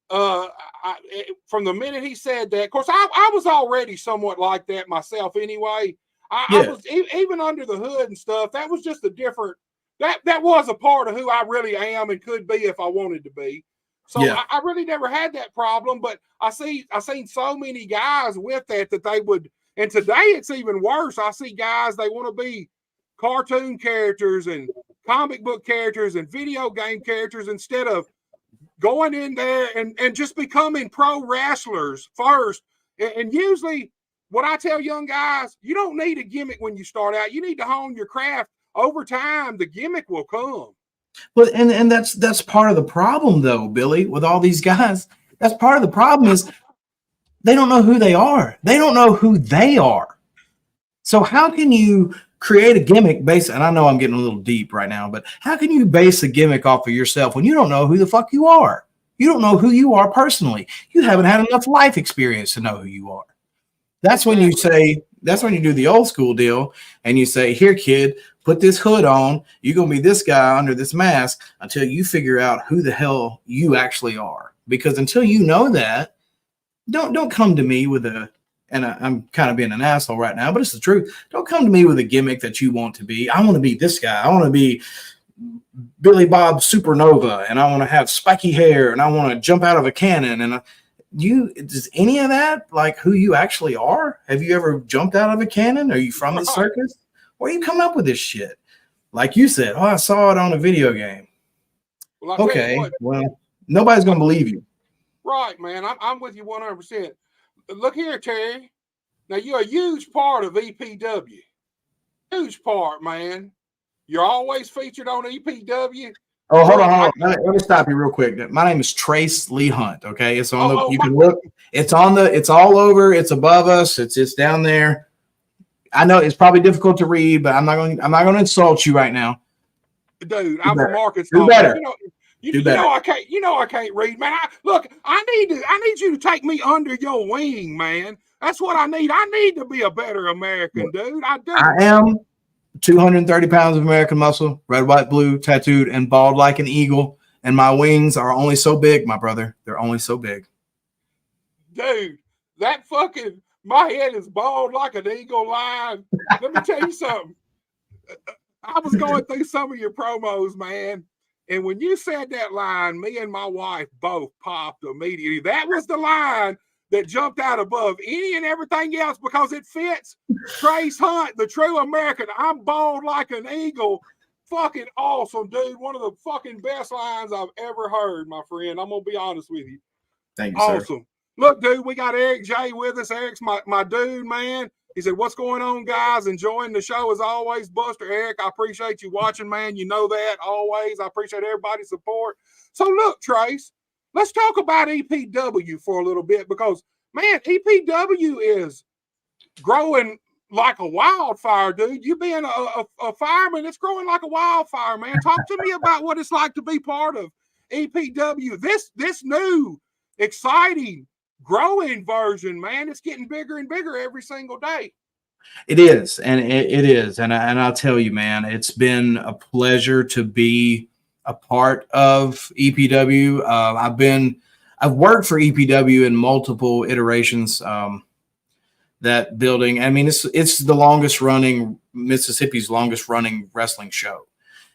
From the minute he said that, of course, I was already somewhat like that myself anyway. I was even under the hood and stuff. That was just a different, that was a part of who I really am and could be if I wanted to be. So I really never had that problem, but I seen so many guys with that they would, and today it's even worse. I see guys, they want to be cartoon characters and comic book characters and video game characters instead of going in there and just becoming pro wrestlers first. And usually what I tell young guys, you don't need a gimmick when you start out. You need to hone your craft. Over time, the gimmick will come. But and that's part of the problem, though, Billy, with all these guys. That's part of the problem is they don't know who they are. They don't know who they are. So how can you create a gimmick based, and I know I'm getting a little deep right now, but how can you base a gimmick off of yourself when you don't know who the fuck you are? You don't know who you are personally. You haven't had enough life experience to know who you are. That's when you do the old school deal and you say, here, kid, put this hood on. You're going to be this guy under this mask until you figure out who the hell you actually are. Because until you know that, don't come to me with I'm kind of being an asshole right now, but it's the truth. Don't come to me with a gimmick that you want to be. I want to be this guy. I want to be Billy Bob Supernova, and I want to have spiky hair, and I want to jump out of a cannon. And does any of that like who you actually are? Have you ever jumped out of a cannon? Are you from the circus? Where you come up with this shit? Like you said, I saw it on a video game. Well, okay, well, nobody's gonna believe you. Right, man. I'm with you 100%. Look here, Terry. Now you're a huge part of EPW. Huge part, man. You're always featured on EPW. Oh, hold on. Let me stop you real quick. My name is Trace Lee Hunt. Okay, it's on you can look. It's all over. It's above us. It's down there. I know it's probably difficult to read, but I'm not going to insult you right now. Dude, I'm from Arkansas. Do better. You know I can't read, man. I need you to take me under your wing, man. That's what I need. I need to be a better American, dude. I do. I am 230 pounds of American muscle, red, white, blue, tattooed, and bald like an eagle. And my wings are only so big, my brother. They're only so big. Dude, my head is bald like an eagle line. Let me tell you something. I was going through some of your promos, man. And when you said that line, me and my wife both popped immediately. That was the line that jumped out above any and everything else because it fits Trace Hunt, the true American. I'm bald like an eagle. Fucking awesome, dude. One of the fucking best lines I've ever heard, my friend. I'm going to be honest with you. Thank you, awesome. Sir. Look, dude, we got Eric J with us. Eric's my dude, man. He said, what's going on, guys? Enjoying the show as always. Buster, Eric, I appreciate you watching, man. You know that always. I appreciate everybody's support. So, look, Trace, let's talk about EPW for a little bit because, man, EPW is growing like a wildfire, dude. You being a fireman, it's growing like a wildfire, man. Talk to me about what it's like to be part of EPW. This new, exciting, growing version, man. It's getting bigger and bigger every single day. It is, and it is, and I'll tell you, man, it's been a pleasure to be a part of EPW. I've worked for EPW in multiple iterations. that building. I mean, it's the longest running, Mississippi's longest running wrestling show.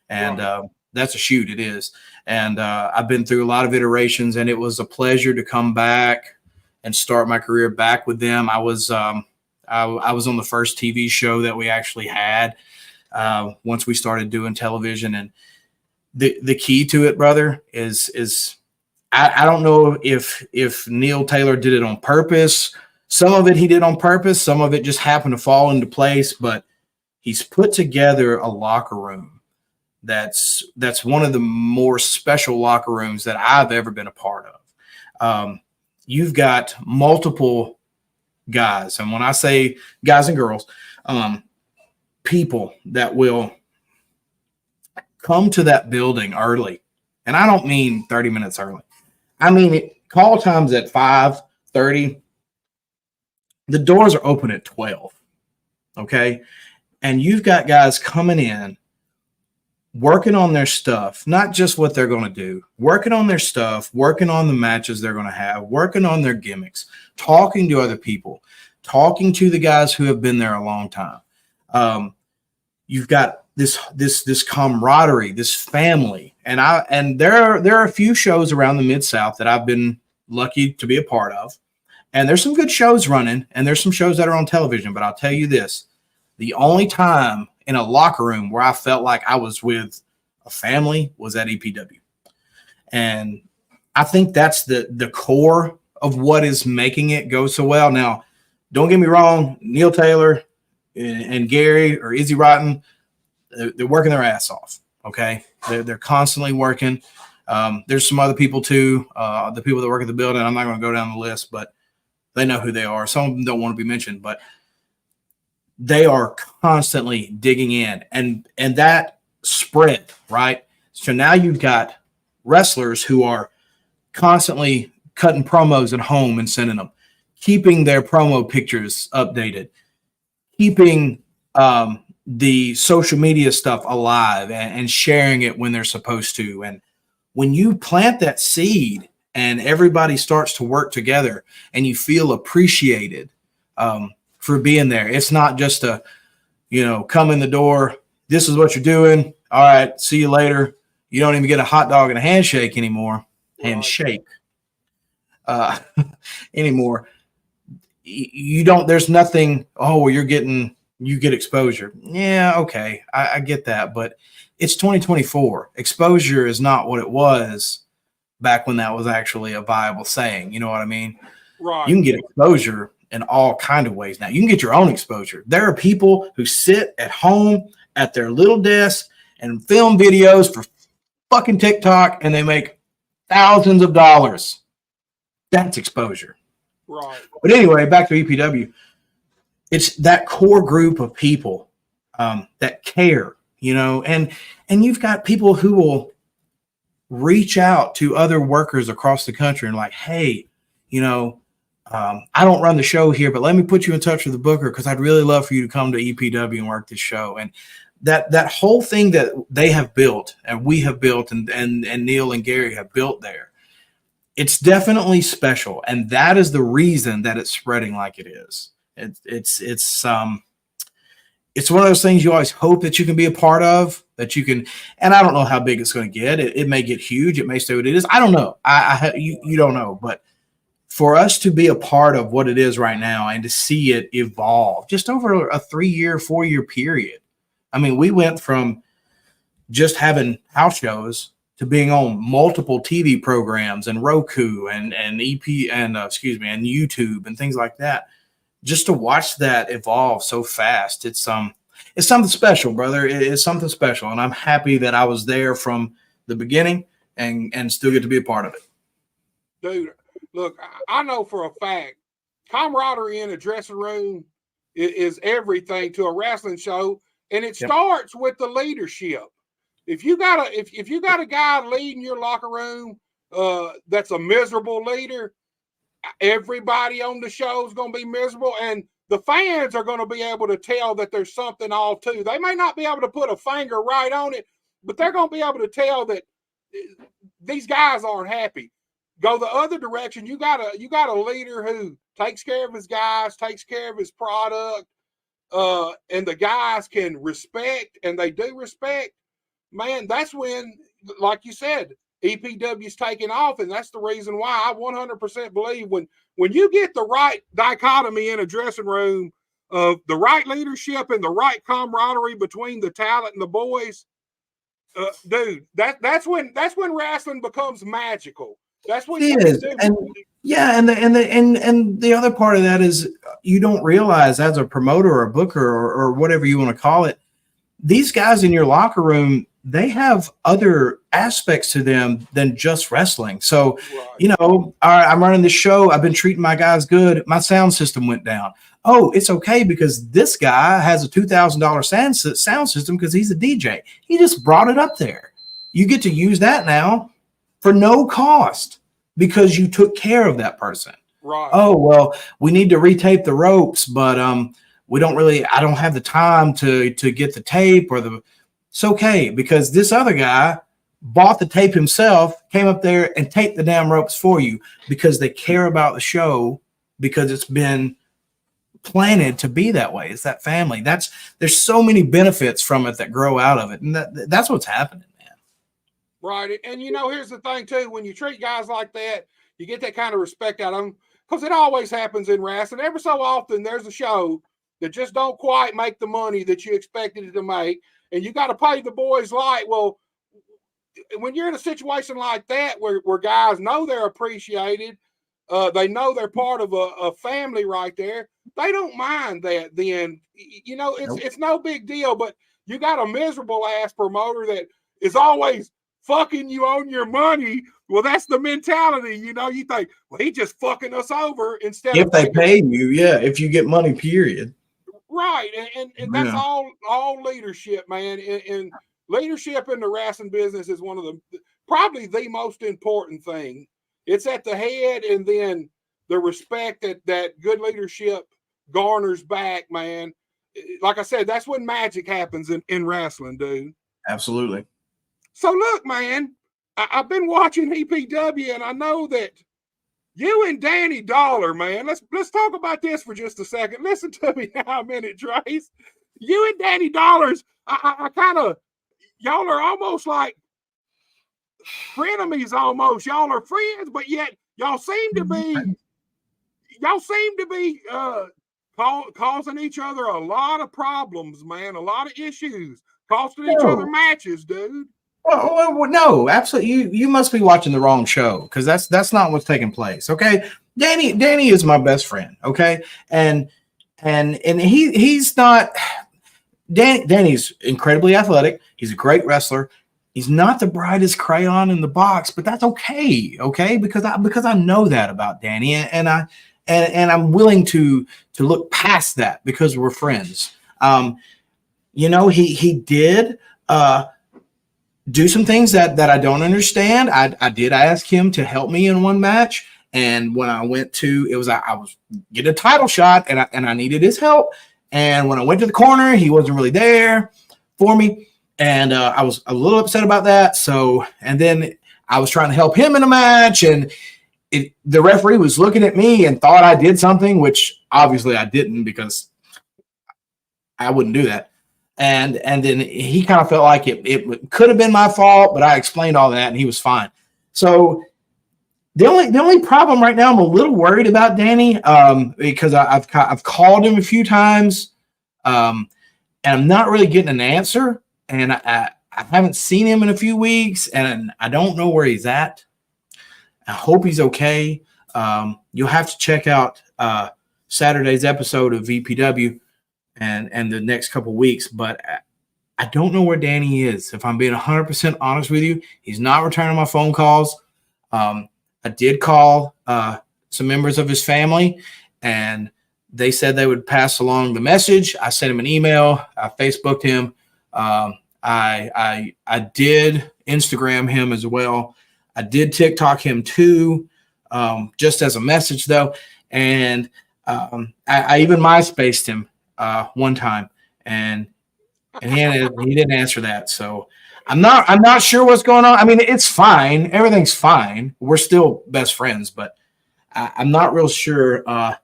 And that's a shoot. It is. And I've been through a lot of iterations, and it was a pleasure to come back and start my career back with them. I was on the first TV show that we actually had once we started doing television. And the key to it, brother, is I don't know if Neil Taylor did it on purpose. Some of it he did on purpose. Some of it just happened to fall into place. But he's put together a locker room that's one of the more special locker rooms that I've ever been a part of. You've got multiple guys, and when I say guys and girls, people that will come to that building early. And I don't mean 30 minutes early. I mean, call times at 5:30. The doors are open at 12. Okay. And you've got guys coming in, working on their stuff, not just what they're going to do, working on their stuff, working on the matches they're going to have, working on their gimmicks, talking to other people, talking to the guys who have been there a long time. You've got this camaraderie, this family. And there are a few shows around the Mid-South that I've been lucky to be a part of. And there's some good shows running, and there's some shows that are on television. But I'll tell you this, the only time in a locker room where I felt like I was with a family was at EPW. And I think that's the core of what is making it go so well. Now, don't get me wrong, Neil Taylor and Gary or Izzy Rotten, they're working their ass off. Okay. They're constantly working. There's some other people too. The people that work at the building, I'm not going to go down the list, but they know who they are. Some of them don't want to be mentioned, but they are constantly digging in, and that spread, right? So now you've got wrestlers who are constantly cutting promos at home and sending them, keeping their promo pictures updated, keeping the social media stuff alive and sharing it when they're supposed to. And when you plant that seed and everybody starts to work together and you feel appreciated for being there, it's not just a, come in the door, this is what you're doing, all right, see you later. You don't even get a hot dog and a handshake anymore. Handshake anymore. You don't, there's nothing, oh, well, you get exposure. Yeah, okay, I get that, but it's 2024. Exposure is not what it was back when that was actually a viable saying. You know what I mean? Right. You can get exposure in all kind of ways now. You can get your own exposure. There are people who sit at home at their little desk and film videos for fucking TikTok, and they make thousands of dollars. That's exposure. Right. But anyway, back to EPW. It's that core group of people that care, and you've got people who will reach out to other workers across the country and like, hey, I don't run the show here, but let me put you in touch with the booker because I'd really love for you to come to EPW and work this show. And that whole thing that they have built and we have built and Neil and Gary have built there, it's definitely special. And that is the reason that it's spreading like it is. It's one of those things you always hope that you can be a part of, that you can, and I don't know how big it's going to get. It may get huge. It may stay what it is. I don't know. You don't know, but for us to be a part of what it is right now and to see it evolve just over a 3-year, 4-year period. I mean, we went from just having house shows to being on multiple TV programs and Roku and EP and YouTube and things like that. Just to watch that evolve so fast, it's something special, brother. It's something special, and I'm happy that I was there from the beginning and still get to be a part of it. Dude, look, I know for a fact, camaraderie in a dressing room is everything to a wrestling show, and it starts with the leadership. If you got a guy leading your locker room that's a miserable leader, everybody on the show is going to be miserable, and the fans are going to be able to tell that there's something all to. They may not be able to put a finger right on it, but they're going to be able to tell that these guys aren't happy. go the other direction. You got a leader who takes care of his guys, takes care of his product, and the guys can respect, and they do respect. Man, that's when, like you said, EPW's taking off, and that's the reason why I 100% believe when you get the right dichotomy in a dressing room of the right leadership and the right camaraderie between the talent and the boys, dude, that's when wrestling becomes magical. That's what it is. And yeah, and the other part of that is you don't realize as a promoter or a booker or whatever you want to call it, these guys in your locker room, they have other aspects to them than just wrestling. So, you know, all right, I'm running this show. I've been treating my guys good. My sound system went down. Oh, it's okay because this guy has a $2,000 sound system because he's a DJ. He just brought it up there. You get to use that now for no cost because you took care of that person. Right. Oh, well, we need to retape the ropes, but I don't have the time to get the tape or the. It's okay because this other guy bought the tape himself, came up there and taped the damn ropes for you because they care about the show because it's been planted to be that way. It's that family. There's so many benefits from it that grow out of it. And that's what's happening, man. Right. And you know, here's the thing too, when you treat guys like that, you get that kind of respect out of them because it always happens in wrestling. Every so often there's a show that just don't quite make the money that you expected it to make. And you got to pay the boys light. Well, when you're in a situation like that where guys know they're appreciated, they know they're part of a family right there, they don't mind that then. You know, it's no big deal, but you got a miserable ass promoter that is always fucking you on your money. Well, that's the mentality. You know, you think, well, he just fucking us over instead if of they pay you, yeah, if you get money, period. Right, and that's all leadership, man. And leadership in the wrestling business is one of probably the most important thing. It's at the head, and then the respect that good leadership garners back, man. Like I said, that's when magic happens in wrestling, dude. Absolutely. So look, man, I've been watching EPW, and I know that you and Danny Dollar, man. Let's talk about this for just a second. Listen to me now a minute, Trace. You and Danny Dollars, I kind of, y'all are almost like frenemies almost. Y'all are friends, but yet y'all seem to be causing each other a lot of problems, man. A lot of issues, costing each other matches, dude. Well, no, absolutely. You must be watching the wrong show because that's not what's taking place. Okay, Danny is my best friend. Okay, and he's not. Danny's incredibly athletic. He's a great wrestler. He's not the brightest crayon in the box, but that's okay. Okay, because I know that about Danny, and I'm willing to look past that because we're friends. You know, he did. Do some things that I don't understand. I did ask him to help me in one match, and when I went to, I was getting a title shot, and I needed his help. And when I went to the corner, he wasn't really there for me, and I was a little upset about that. So, and then I was trying to help him in a match, and the referee was looking at me and thought I did something, which obviously I didn't because I wouldn't do that. And then he kind of felt like it could have been my fault, but I explained all that and he was fine. So the only problem right now, I'm a little worried about Danny because I've called him a few times and I'm not really getting an answer. And I haven't seen him in a few weeks and I don't know where he's at. I hope he's okay. You'll have to check out Saturday's episode of VPW. And the next couple weeks, but I don't know where Danny is. If I'm being 100% honest with you, he's not returning my phone calls. I did call some members of his family, and they said they would pass along the message. I sent him an email. I Facebooked him. I did Instagram him as well. I did TikTok him too, just as a message though, and I even MySpaced him one time, and he didn't answer that. So I'm not sure what's going on. I mean, it's fine. Everything's fine. We're still best friends, but I'm not real sure. I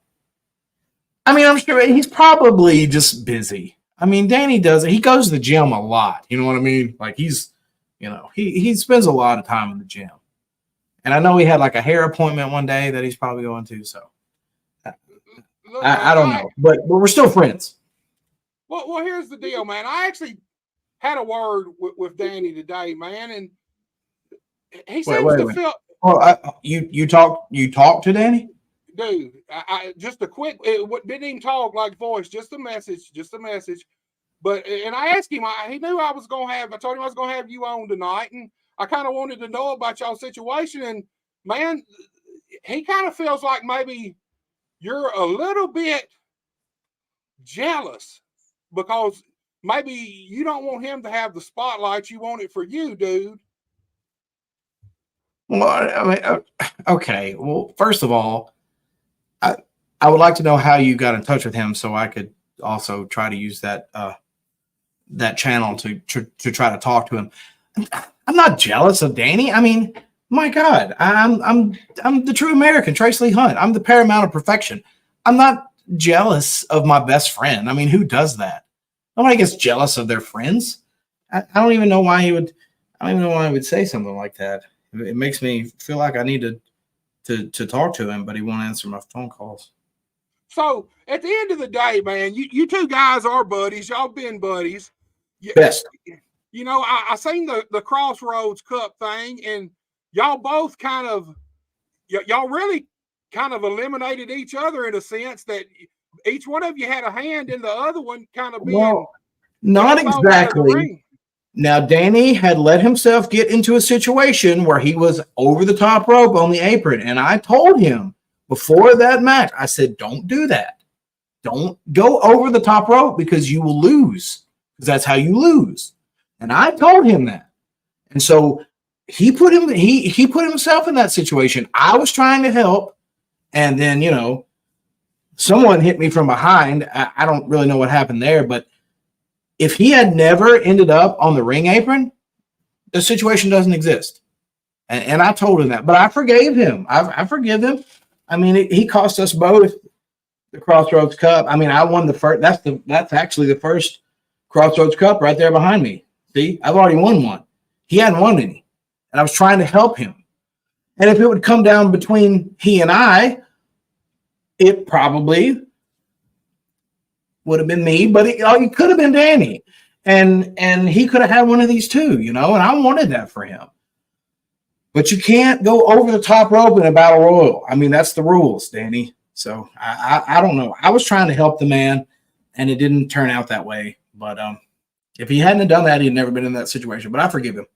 mean, I'm sure he's probably just busy. I mean, Danny does it. He goes to the gym a lot. You know what I mean? Like he spends a lot of time in the gym. And I know he had like a hair appointment one day that he's probably going to. So Look, I don't know, but we're still friends. Well, here's the deal, man. I actually had a word with Danny today, man, and he seems to feel. Well, you talk to Danny? Dude, I just a quick. Didn't even talk like voice, just a message, But and I asked him. He knew I was gonna have. I told him I was gonna have you on tonight, and I kind of wanted to know about y'all situation. And man, he kind of feels like maybe you're a little bit jealous because maybe you don't want him to have the spotlight. You want it for you, dude. Well, I mean, okay. Well, first of all, I would like to know how you got in touch with him so I could also try to use that that channel to try to talk to him. I'm not jealous of Danny. I mean, my God, I'm the true American, Trace Lee Hunt. I'm the paramount of perfection. I'm not jealous of my best friend. I mean, who does that? Nobody gets jealous of their friends. I don't even know why he would. I don't even know why he would say something like that. It makes me feel like I need to talk to him, but he won't answer my phone calls. So at the end of the day, man, you two guys are buddies. Y'all been buddies. Best. You know, I seen the Crossroads Cup thing, and y'all both kind of, y'all really kind of eliminated each other in a sense that each one of you had a hand in the other one kind of being. Well, not exactly. Now, Danny had let himself get into a situation where he was over the top rope on the apron. And I told him before that match, I said, don't do that. Don't go over the top rope because you will lose. Because that's how you lose. And I told him that. And so he put himself in that situation. I was trying to help. And then, you know, someone hit me from behind. I don't really know what happened there, but if he had never ended up on the ring apron, the situation doesn't exist. And I told him that, but I forgave him. I forgive him. I mean, he cost us both the Crossroads Cup. I mean, I won the first. That's actually the first Crossroads Cup right there behind me. See, I've already won one. He hadn't won any, and I was trying to help him. And if it would come down between he and I, it probably would have been me, but it could have been Danny. And he could have had one of these too, you know, and I wanted that for him. But you can't go over the top rope in a battle royal. I mean, that's the rules, Danny. So I don't know. I was trying to help the man, and it didn't turn out that way. But if he hadn't done that, he'd never been in that situation. But I forgive him.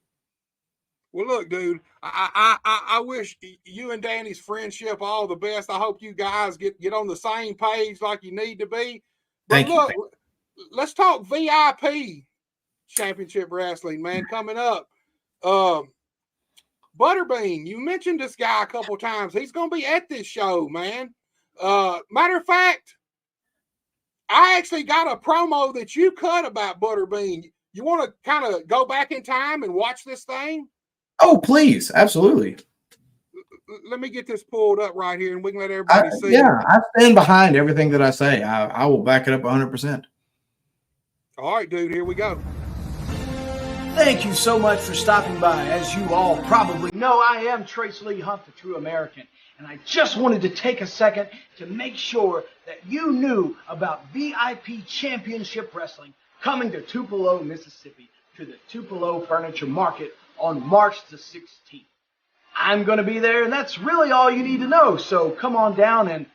Well, look, dude, I wish you and Danny's friendship all the best. I hope you guys get on the same page like you need to be. But look, let's talk VIP Championship Wrestling, man, coming up. Butterbean, you mentioned this guy a couple times. He's going to be at this show, man. Matter of fact, I actually got a promo that you cut about Butterbean. You want to kind of go back in time and watch this thing? Oh, please. Absolutely. Let me get this pulled up right here and we can let everybody see. Yeah, I stand behind everything that I say. I will back it up 100%. All right, dude, here we go. Thank you so much for stopping by. As you all probably know, I am Trace Lee Hunt, the True American. And I just wanted to take a second to make sure that you knew about VIP Championship Wrestling coming to Tupelo, Mississippi, to the Tupelo Furniture Market on March the 16th. I'm going to be there, and that's really all you need to know. So come on down and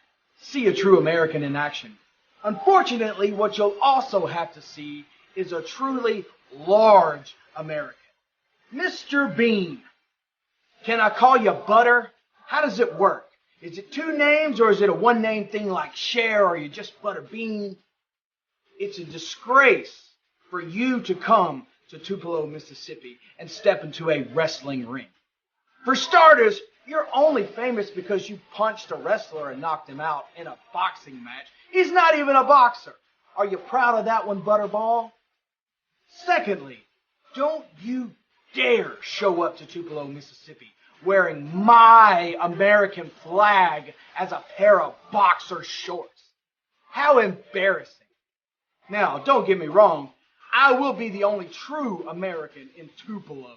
see a true American in action. Unfortunately, what you'll also have to see is a truly large American. Mr. Bean. Can I call you Butter? How does it work? Is it two names or is it a one name thing like Cher or are you just Butter Bean? It's a disgrace for you to come to Tupelo, Mississippi and step into a wrestling ring. For starters, you're only famous because you punched a wrestler and knocked him out in a boxing match. He's not even a boxer. Are you proud of that one, Butterball? Secondly, don't you dare show up to Tupelo, Mississippi, wearing my American flag as a pair of boxer shorts. How embarrassing. Now, don't get me wrong. I will be the only true American in Tupelo,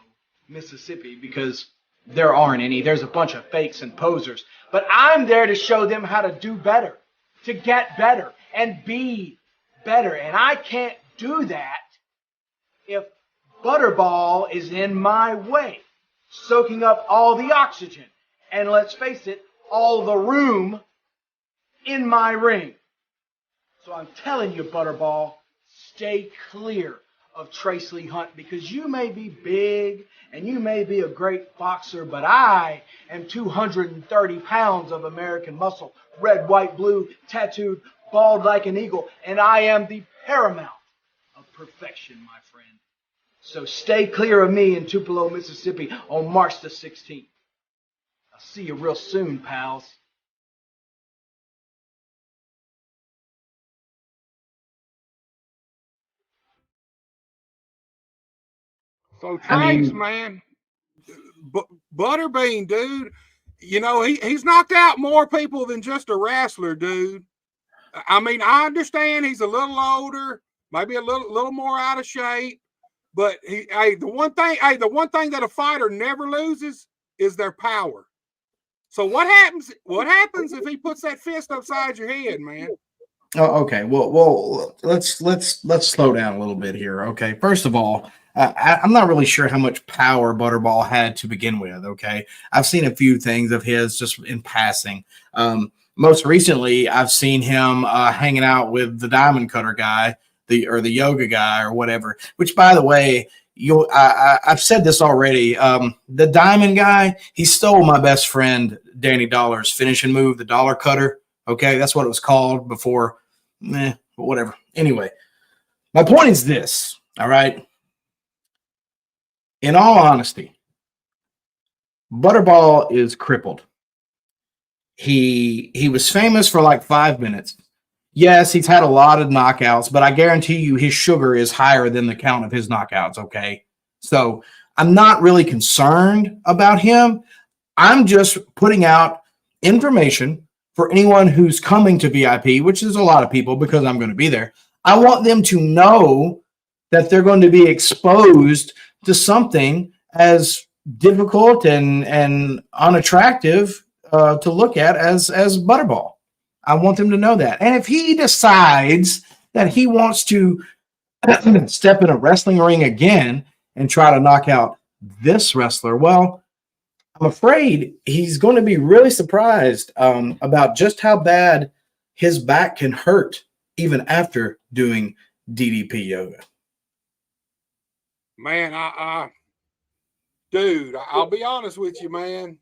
Mississippi, because there aren't any. There's a bunch of fakes and posers. But I'm there to show them how to do better, to get better, and be better. And I can't do that if Butterball is in my way, soaking up all the oxygen. And let's face it, all the room in my ring. So I'm telling you, Butterball, stay clear of Trace Lee Hunt, because you may be big and you may be a great boxer, but I am 230 pounds of American muscle, red, white, blue, tattooed, bald like an eagle, and I am the paramount of perfection, my friend. So stay clear of me in Tupelo, Mississippi on March the 16th. I'll see you real soon, pals. So Trace, man, Butterbean, dude, you know, he's knocked out more people than just a wrestler, dude. I mean, I understand he's a little older, maybe a little more out of shape, but the one thing that a fighter never loses is their power. So what happens if he puts that fist upside your head, man? Oh, okay. Well, let's slow down a little bit here. Okay. First of all, I'm not really sure how much power Butterball had to begin with. Okay. I've seen a few things of his just in passing. Most recently, I've seen him hanging out with the diamond cutter guy, the yoga guy or whatever, which, by the way, I've said this already. The diamond guy, he stole my best friend, Danny Dollar's finishing move, the dollar cutter. Okay. That's what it was called before. But whatever. Anyway, my point is this. All right. In all honesty, Butterball is crippled. He was famous for like 5 minutes. Yes, he's had a lot of knockouts, but I guarantee you his sugar is higher than the count of his knockouts, okay? So I'm not really concerned about him. I'm just putting out information for anyone who's coming to VIP, which is a lot of people because I'm going to be there. I want them to know that they're going to be exposed to something as difficult and unattractive to look at as Butterball. I want them to know that. And if he decides that he wants to step in a wrestling ring again and try to knock out this wrestler, well, I'm afraid he's going to be really surprised about just how bad his back can hurt even after doing DDP yoga. Man, dude, I'll be honest with you, man.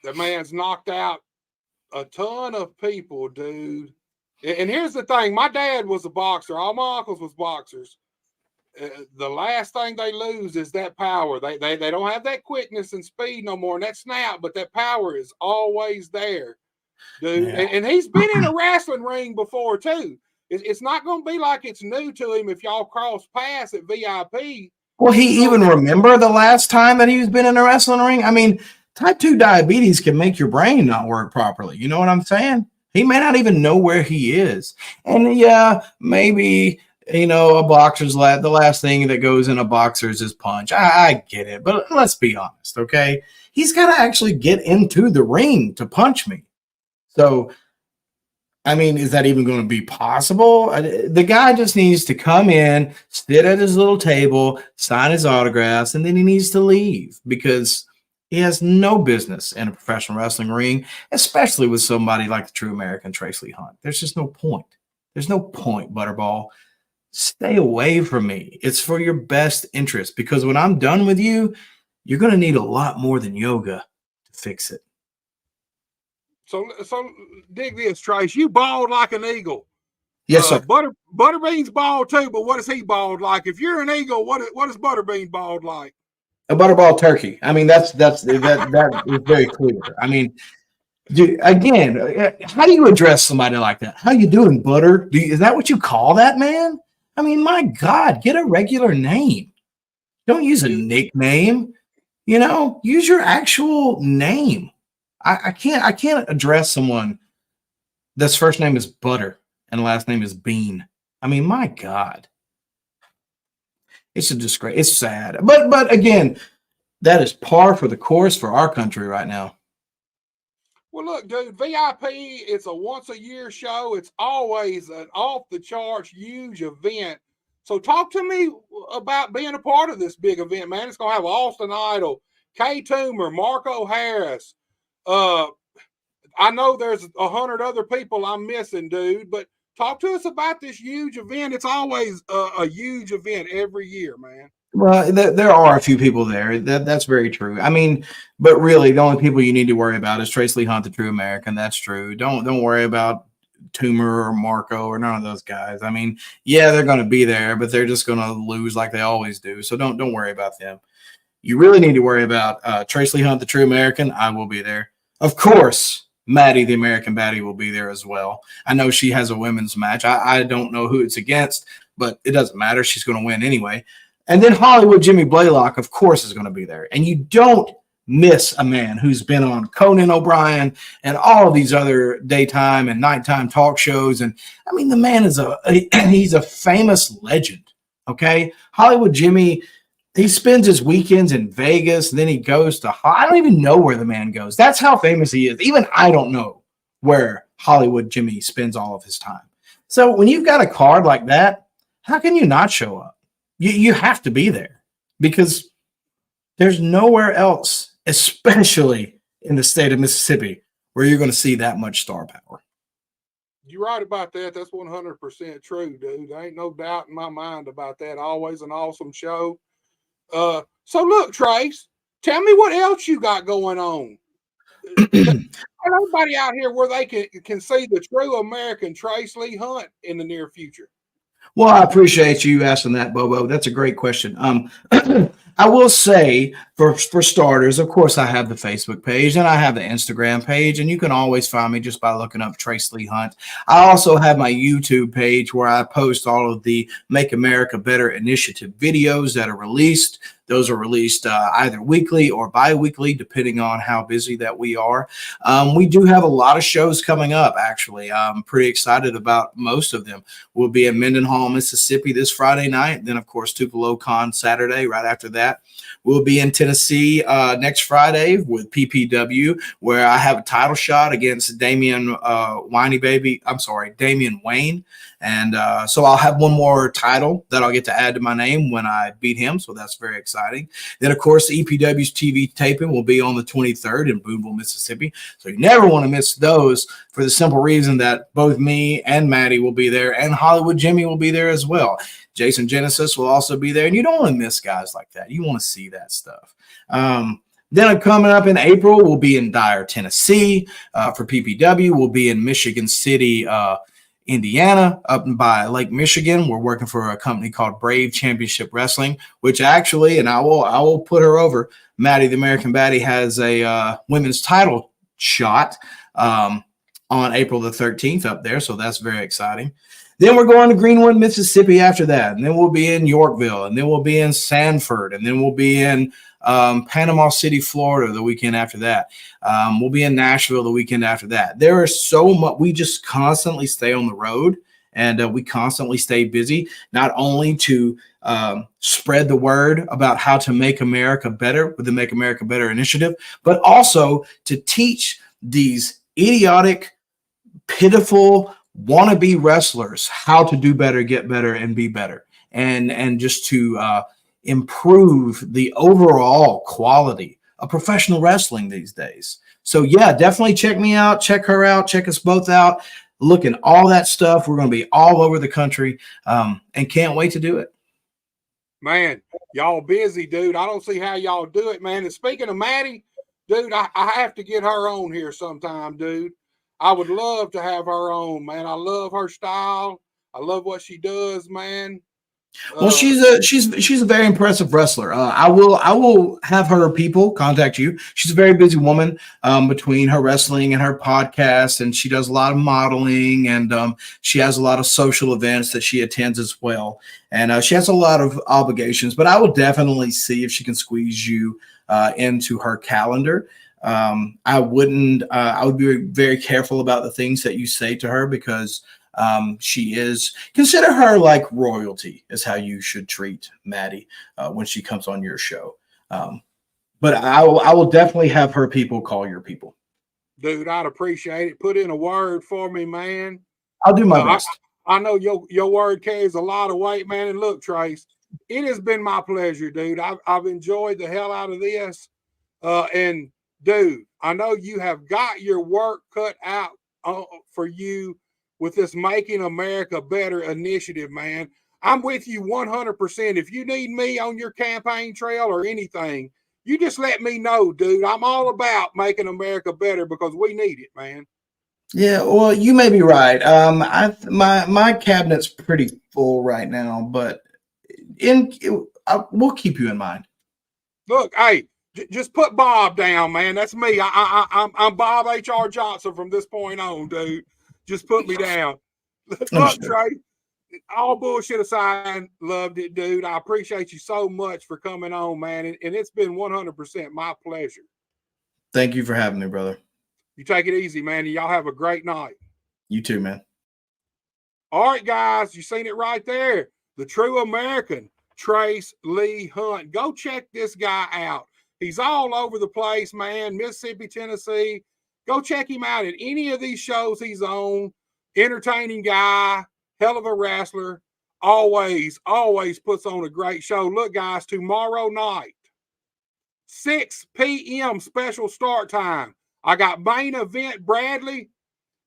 The man's knocked out a ton of people, dude. And here's the thing. My dad was a boxer. All my uncles was boxers. The last thing they lose is that power. They don't have that quickness and speed no more and that snap, but that power is always there, dude. Yeah. And he's been in a wrestling ring before, too. It's not going to be like it's new to him if y'all cross paths at VIP. Well, he even remember the last time that he's been in a wrestling ring? I mean, type 2 diabetes can make your brain not work properly. You know what I'm saying? He may not even know where he is. And yeah, maybe, you know, a boxer's the last thing that goes in a boxer's is punch. I get it, but let's be honest, okay? He's got to actually get into the ring to punch me. So, I mean, is that even going to be possible? The guy just needs to come in, sit at his little table, sign his autographs, and then he needs to leave because he has no business in a professional wrestling ring, especially with somebody like the true American Trace Lee Hunt. There's just no point. There's no point, Butterball. Stay away from me. It's for your best interest because when I'm done with you, you're going to need a lot more than yoga to fix it. So dig this, Trace. You bald like an eagle. Yes, sir. Butterbean's bald too, but what is he bald like? If you're an eagle, what is Butterbean bald like? A butterball turkey. I mean, that is very clear. I mean, dude, again, how do you address somebody like that? How you doing, Butter? Is that what you call that, man? I mean, my God, get a regular name. Don't use a nickname. Use your actual name. I can't address someone that's first name is Butter and last name is Bean. I mean, my God. It's a disgrace. It's sad. But again, that is par for the course for our country right now. Well, look, dude, VIP, it's a once a year show. It's always an off the charts, huge event. So talk to me about being a part of this big event, man. It's going to have Austin Idol, Kay Toomer, Marco Harris. I know there's 100 other people I'm missing, dude, but talk to us about this huge event. It's always a huge event every year, man. Well, there are a few people there. That's very true. I mean, but really, the only people you need to worry about is Trace Lee Hunt, the true American. That's true. Don't worry about Toomer or Marco or none of those guys. I mean, yeah, they're going to be there, but they're just going to lose like they always do. So don't worry about them. You really need to worry about Trace Lee Hunt, the true American. I will be there, of course. Maddie, the American Baddie, will be there as well. I know she has a women's match. I don't know who it's against, but it doesn't matter. She's going to win anyway. And then Hollywood Jimmy Blaylock, of course, is going to be there. And you don't miss a man who's been on Conan O'Brien and all of these other daytime and nighttime talk shows. And I mean, the man is he's a famous legend. Okay. Hollywood Jimmy, he spends his weekends in Vegas. And then he goes to, I don't even know where the man goes. That's how famous he is. Even I don't know where Hollywood Jimmy spends all of his time. So when you've got a card like that, how can you not show up? You have to be there because there's nowhere else, especially in the state of Mississippi, where you're going to see that much star power. You're right about that. That's 100% true, dude. There ain't no doubt in my mind about that. Always an awesome show. So look, Trace, tell me what else you got going on. Everybody out here where they can see the true American Trace Lee Hunt in the near future. Well, I appreciate you asking that, Bobo. That's a great question. I will say, for starters, of course, I have the Facebook page and I have the Instagram page, and you can always find me just by looking up Trace Lee Hunt. I also have my YouTube page where I post all of the Make America Better initiative videos that are released. Those are released either weekly or bi-weekly, depending on how busy that we are. We do have a lot of shows coming up, actually. I'm pretty excited about most of them. We'll be in Mendenhall, Mississippi this Friday night. Then, of course, Tupelo Con Saturday right after that. We'll be in Tennessee next Friday with PPW, where I have a title shot against Damian Wayne. And so I'll have one more title that I'll get to add to my name when I beat him. So that's very exciting. Then, of course, the EPW's TV taping will be on the 23rd in Boonville, Mississippi. So you never want to miss those, for the simple reason that both me and Maddie will be there, and Hollywood Jimmy will be there as well. Jason Genesis will also be there. And you don't want to miss guys like that. You want to see that stuff. Then coming up in April, we'll be in Dyer, Tennessee for PPW. We'll be in Michigan City, Indiana, up by Lake Michigan. We're working for a company called Brave Championship Wrestling, which actually, and I will put her over, Maddie, the American Baddie, has a women's title shot on April the 13th up there. So that's very exciting. Then we're going to Greenwood, Mississippi after that. And then we'll be in Yorkville, and then we'll be in Sanford, and then we'll be in Panama City, Florida the weekend after that. We'll be in Nashville the weekend after that. There is so much. We just constantly stay on the road, and we constantly stay busy, not only to spread the word about how to make America better with the Make America Better initiative, but also to teach these idiotic, pitiful, wannabe wrestlers how to do better, get better, and be better, and just to improve the overall quality of professional wrestling these days. So yeah, definitely check me out, check her out, check us both out. Look at all that stuff. We're going to be all over the country, and can't wait to do it. Man, y'all busy, dude. I don't see how y'all do it, man. And speaking of Maddie, dude, I have to get her on here sometime, dude. I would love to have her on, man. I love her style. I love what she does, man. Well, she's a very impressive wrestler. I will have her people contact you. She's a very busy woman between her wrestling and her podcast, and she does a lot of modeling, and she has a lot of social events that she attends as well. And she has a lot of obligations, but I will definitely see if she can squeeze you into her calendar. I would be very careful about the things that you say to her, because consider her like royalty is how you should treat Maddie when she comes on your show. But I will definitely have her people call your people. Dude, I'd appreciate it. Put in a word for me, man. I'll do my best. I know your word carries a lot of weight, man. And look, Trace, it has been my pleasure, dude. I've enjoyed the hell out of this. And dude, I know you have got your work cut out for you with this Making America Better initiative, man. I'm with you 100%. If you need me on your campaign trail or anything, you just let me know, dude. I'm all about making America better because we need it, man. Yeah, well, you may be right. My cabinet's pretty full right now, but we'll keep you in mind. Look, hey, just put Bob down, man. That's me. I'm Bob H.R. Johnson from this point on, dude. Just put me down. Look, Trey, all bullshit aside, loved it, dude. I appreciate you so much for coming on, man. And it's been 100% my pleasure. Thank you for having me, brother. You take it easy, man. And y'all have a great night. You too, man. All right, guys. You seen it right there. The true American, Trace Lee Hunt. Go check this guy out. He's all over the place, man. Mississippi, Tennessee. Go check him out at any of these shows he's on. Entertaining guy, hell of a wrestler. Always puts on a great show. Look, guys, tomorrow night, 6 p.m. special start time. I got main event Bradley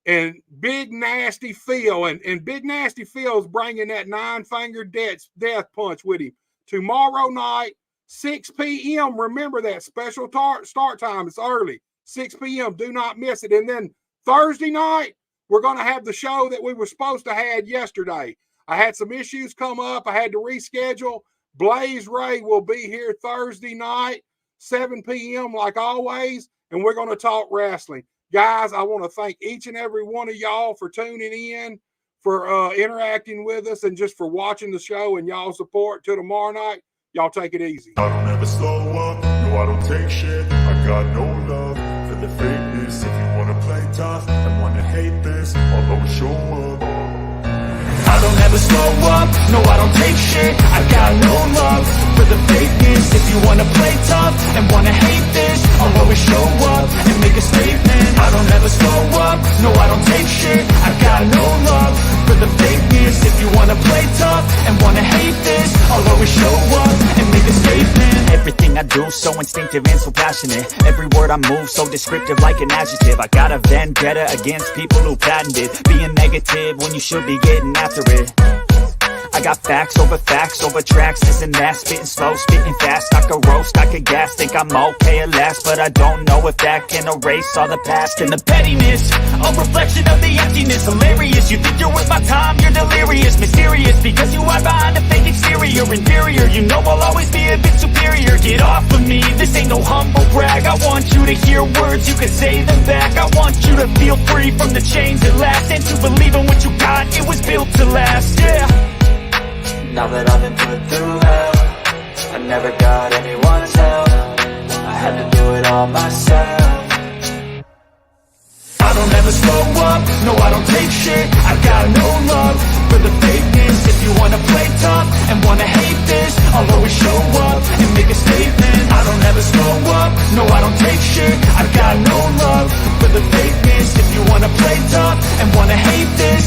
and Big Nasty Phil. And Big Nasty Phil's bringing that 9-finger death punch with him. Tomorrow night, 6 p.m. Remember that special start time. It's early. 6 p.m. Do not miss it. And then Thursday night, we're going to have the show that we were supposed to have yesterday. I had some issues come up. I had to reschedule. Blaze Ray will be here Thursday night, 7 p.m. like always, and we're going to talk wrestling. Guys, I want to thank each and every one of y'all for tuning in, for interacting with us, and just for watching the show and y'all support. Till tomorrow night, y'all take it easy. I don't ever slow up, no I don't take shit. I got no love for the fakeness. If you wanna play tough and wanna hate this, I'll always show up. I don't ever slow up, no I don't take shit. I got no love for the fakeness. If you wanna play tough and wanna hate this, I'll always show up and make a statement. I don't ever slow up, no I don't take shit. I got no love for the fakeness. If you wanna play tough and wanna hate this, I'll always show up and make a statement. Everything I do so instinctive and so passionate. Every word I move so descriptive like an adjective. I got a vendetta against people who patented being negative when you should be getting after it. I got facts over tracks, this and that. Spitting slow, spitting fast. I could roast, I could gas. Think I'm okay at last, but I don't know if that can erase all the past. And the pettiness, a reflection of the emptiness. Hilarious, you think you're worth my time, you're delirious. Mysterious, because you hide behind a fake exterior. Inferior, you know I'll always be a bit superior. Get off of me, this ain't no humble brag. I want you to hear words, you can say them back. I want you to feel free from the chains that last, and to believe in what you got, it was built to last, yeah. Now that I've been put through hell, I never got anyone's help. I had to do it all myself. I don't ever slow up, no I don't take shit. I got no love for the fakeness. If you wanna play tough and wanna hate this, I'll always show up and make a statement. I don't ever slow up, no I don't take shit. I got no love for the fakeness. If you wanna play tough and wanna hate this,